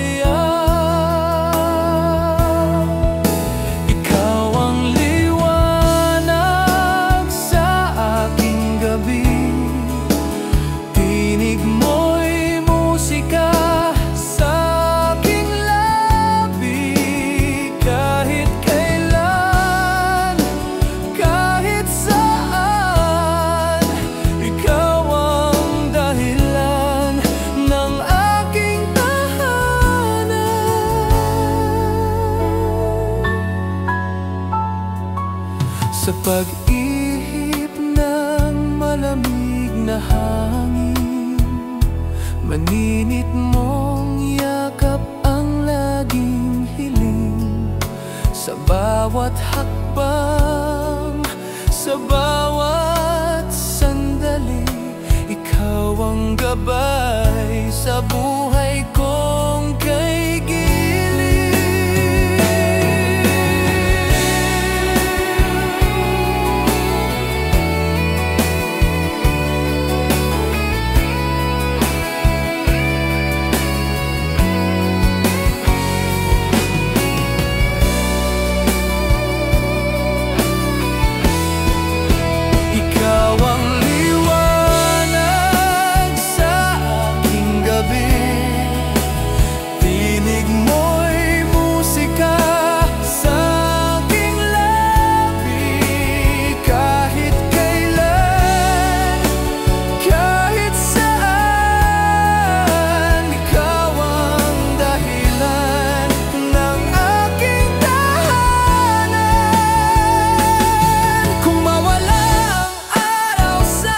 Sa pag-ihip ng malamig na hangin, maninit mong yakap ang laging hiling. Sa bawat hakbang, sa bawat sandali, ikaw ang gabay sa buhay kong kay gilid. Ikaw ang liwanag sa aking gabi, tinig mo'y musika sa aking labi. Kahit kailan, kahit saan, ikaw ang dahilan ng aking tahanan. Kung mawala ang araw sa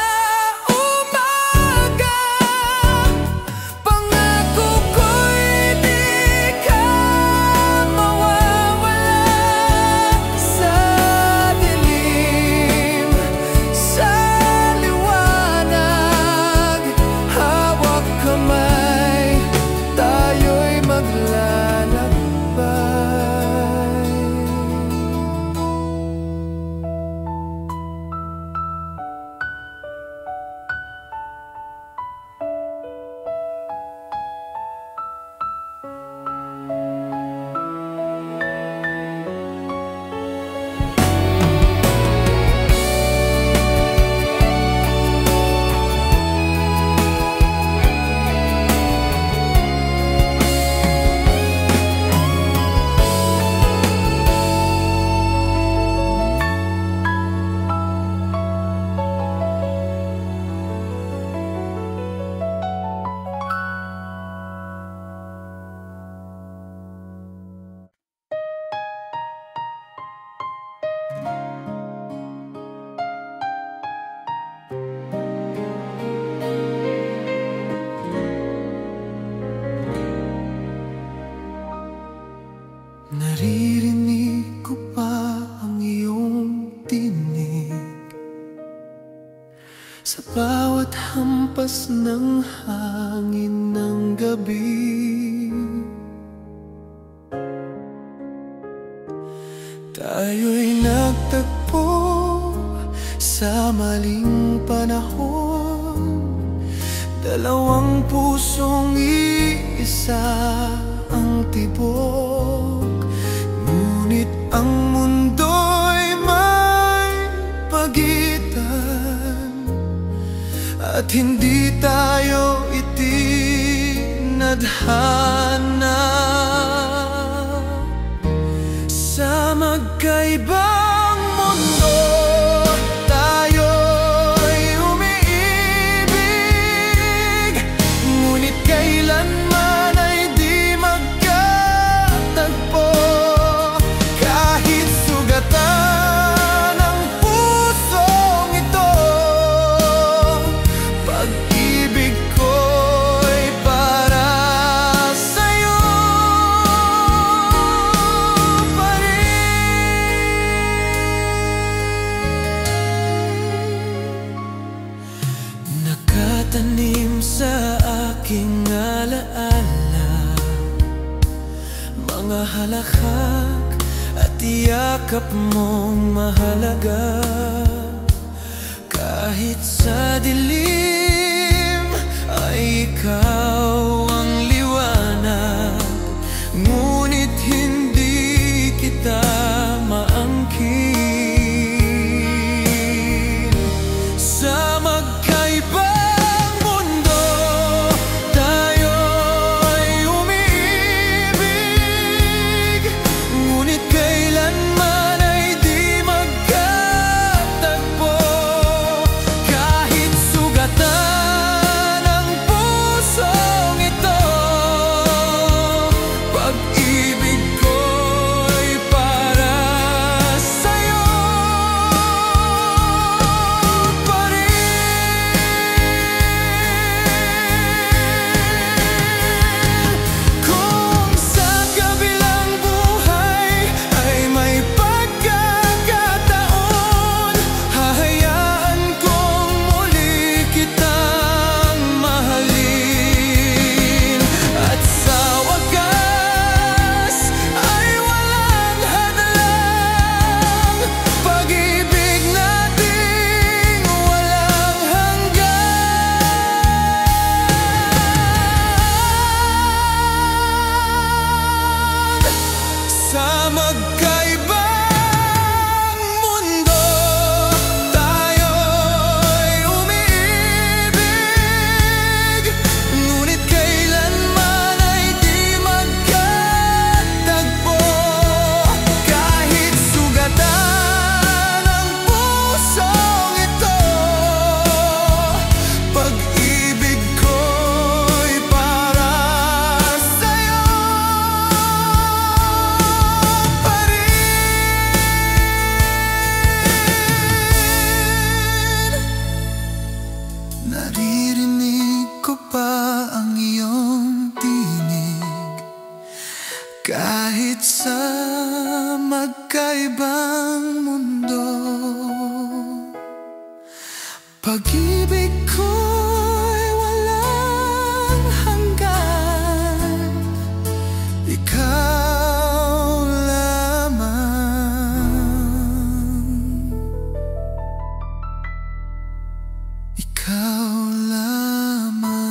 umaga, pangako ko'y di ka mawawala. Sa dilim, sa liwanag, hawak kamay, tayo'y maglalakbay. Naririnig ko pa ang iyong tinig sa bawat hampas ng hangin ng gabi. Tayo'y nagtagpo sa maling panahon, dalawang pusong iisa ang tibok. Ngunit ang mundo'y may pagitan, at hindi tayo itinadhana. Sa magkaibang mundo, tayo'y umiibig, ngunit kailanman ay di magkatagpo. Kahit sugatan ang pusong ito, pag-ibig ko'y para sa'yo pa rin. Nakatanim sa aking alaala mga halakhak at yakap mong mahalaga. Kahit sa dilim ay ikaw ang liwanag, ngunit hindi kita maangkin. Sa magkaibang mundo, tayo'y umiibig, ngunit kailanman ay di magkatagpo. Kahit sugatan ang pusong ito, ibang mundo. Pag-ibig ko'y walang hanggan, ikaw lamang, ikaw lamang.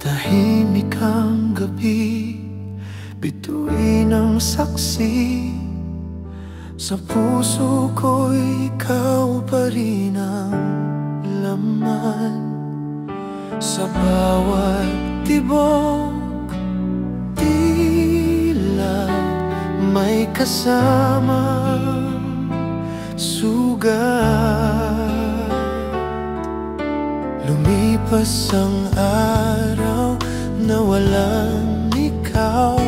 Tahimik ang gabi, bituin ang saksi. Sa puso ko'y ikaw pa rin ang laman. Sa bawat tibok, tila may kasamang sugat. Lumipas ang araw na walang ikaw.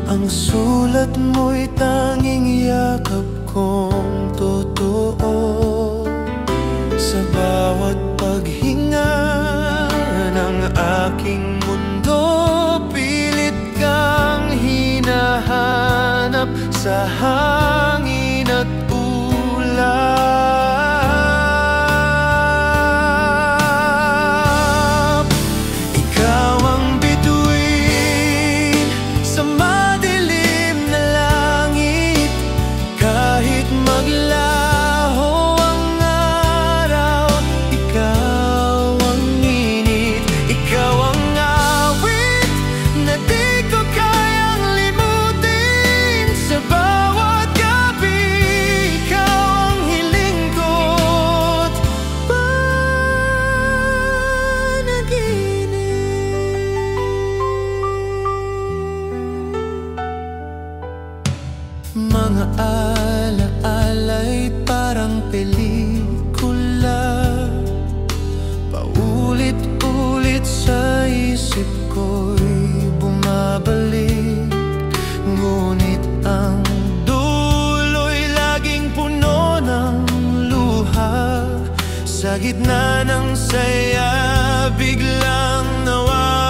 Ang sulat mo'y tanging yakap kong totoo. Sa bawat paghinga ng aking mundo, pilit kang hinahanap sa hangin at ulap. Mga alaala'y parang pelikula, paulit-ulit sa isip ko'y bumabalik. Ngunit ang dulo'y laging puno ng luha. Sa gitna ng saya, biglang nawawala.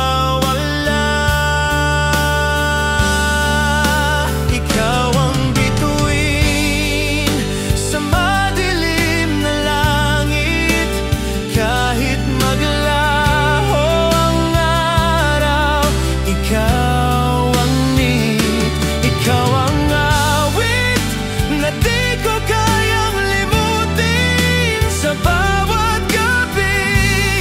Bawat gabi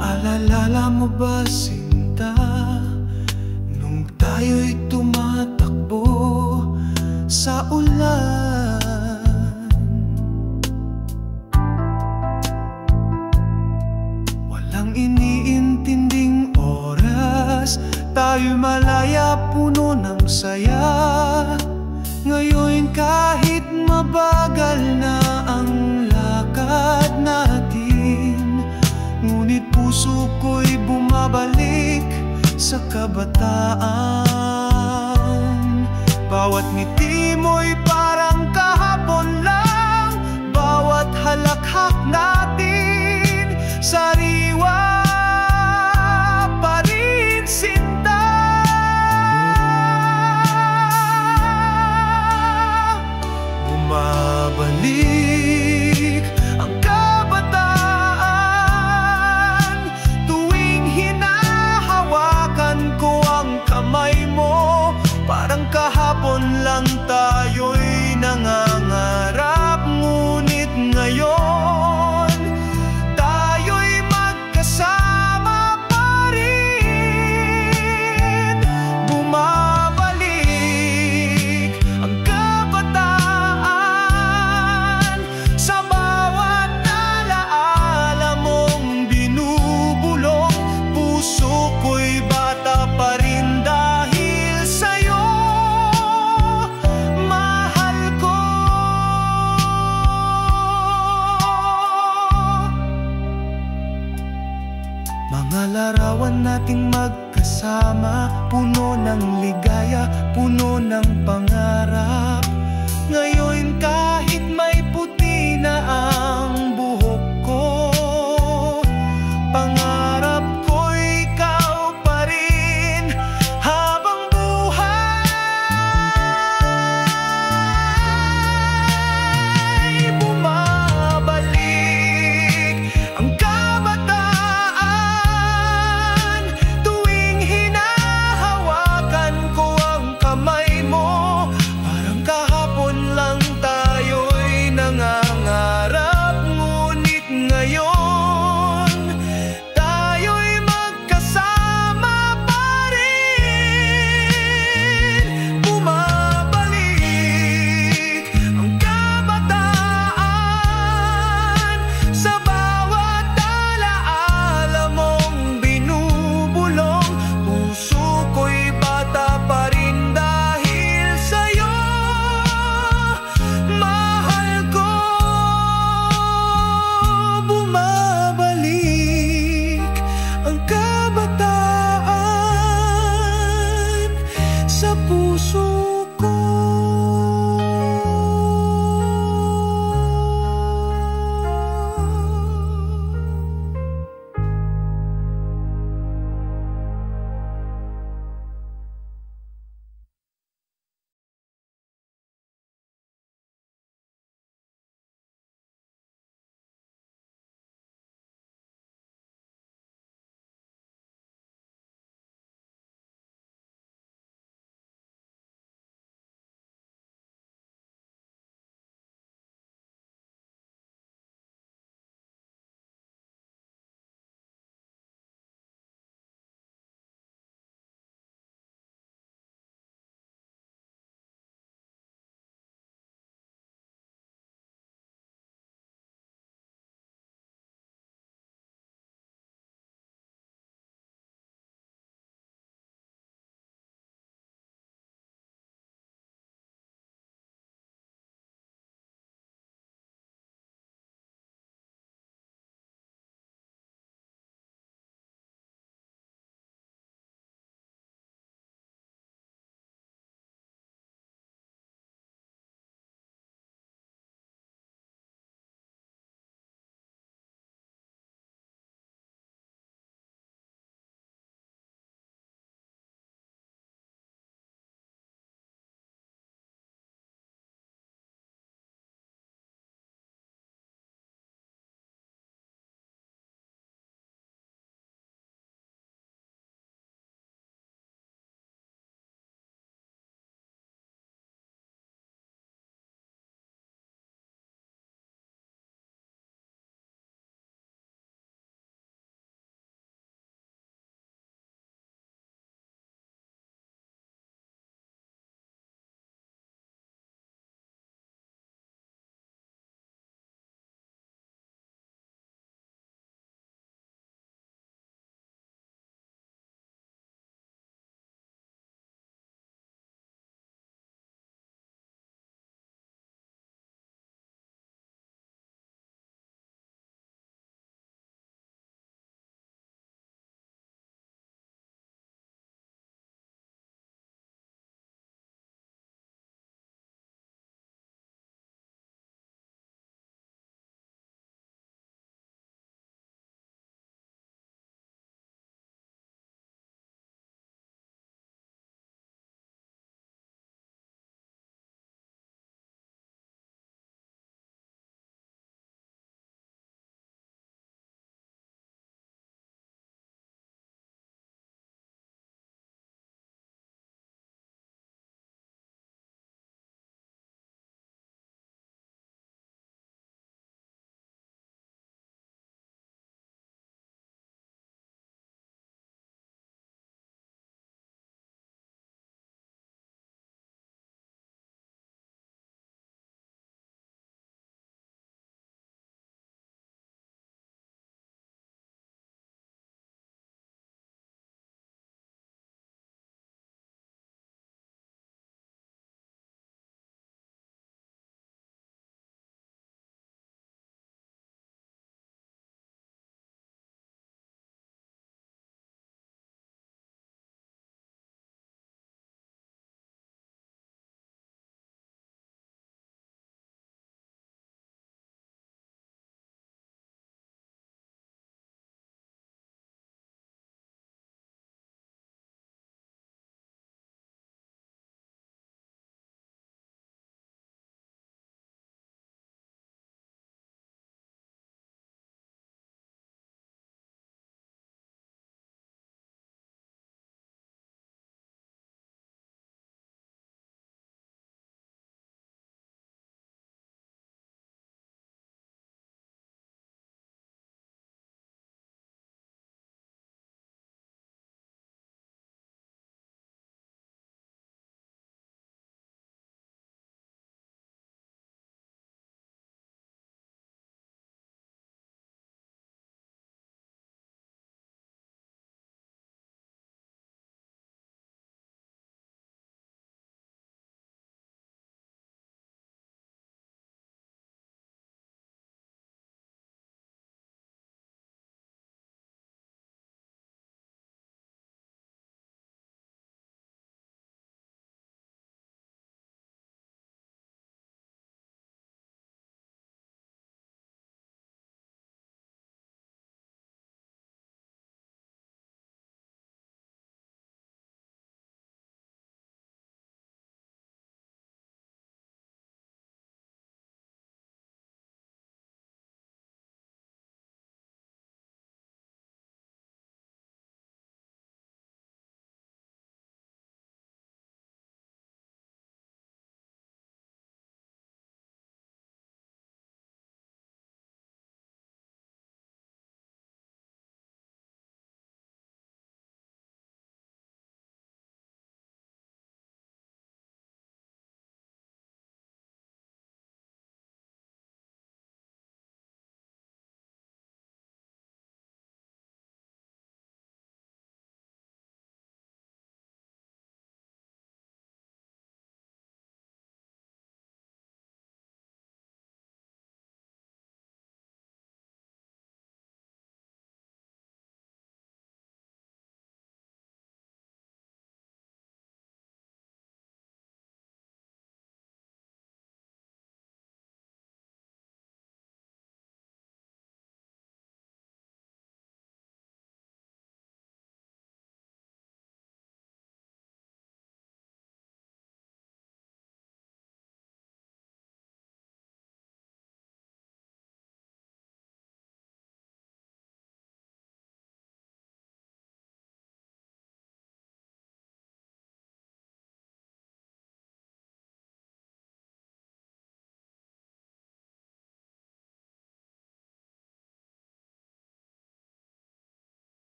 Naalala mo ba, Sinta, nung tayo'y tumatakbo sa ulan? Walang iniintinding oras, tayo'y malaya, puno ng saya. Ngayon kahit mabagal na ang lakad natin, ngunit puso ko'y bumabalik sa kabataan. Bawat ngiti mo'y parang kahapon lang, bawat halakhak natin sariwa pa rin, Sinta. Bumabalik ang kabataan tuwing hinahawakan ko ang kamay mo. Parang kahapon lang tayo'y nangangarap, ngunit ngayon tayo'y magkasama pa rin. Bumabalik ang kabataan sa bawat alaala mong binubulong. Puso ko'y bata pa rin dahil sa'yo, mahal ko. Mga larawan nating magkasama, puno ng ligaya, puno ng pangarap. Ngayon kahit may puti na ang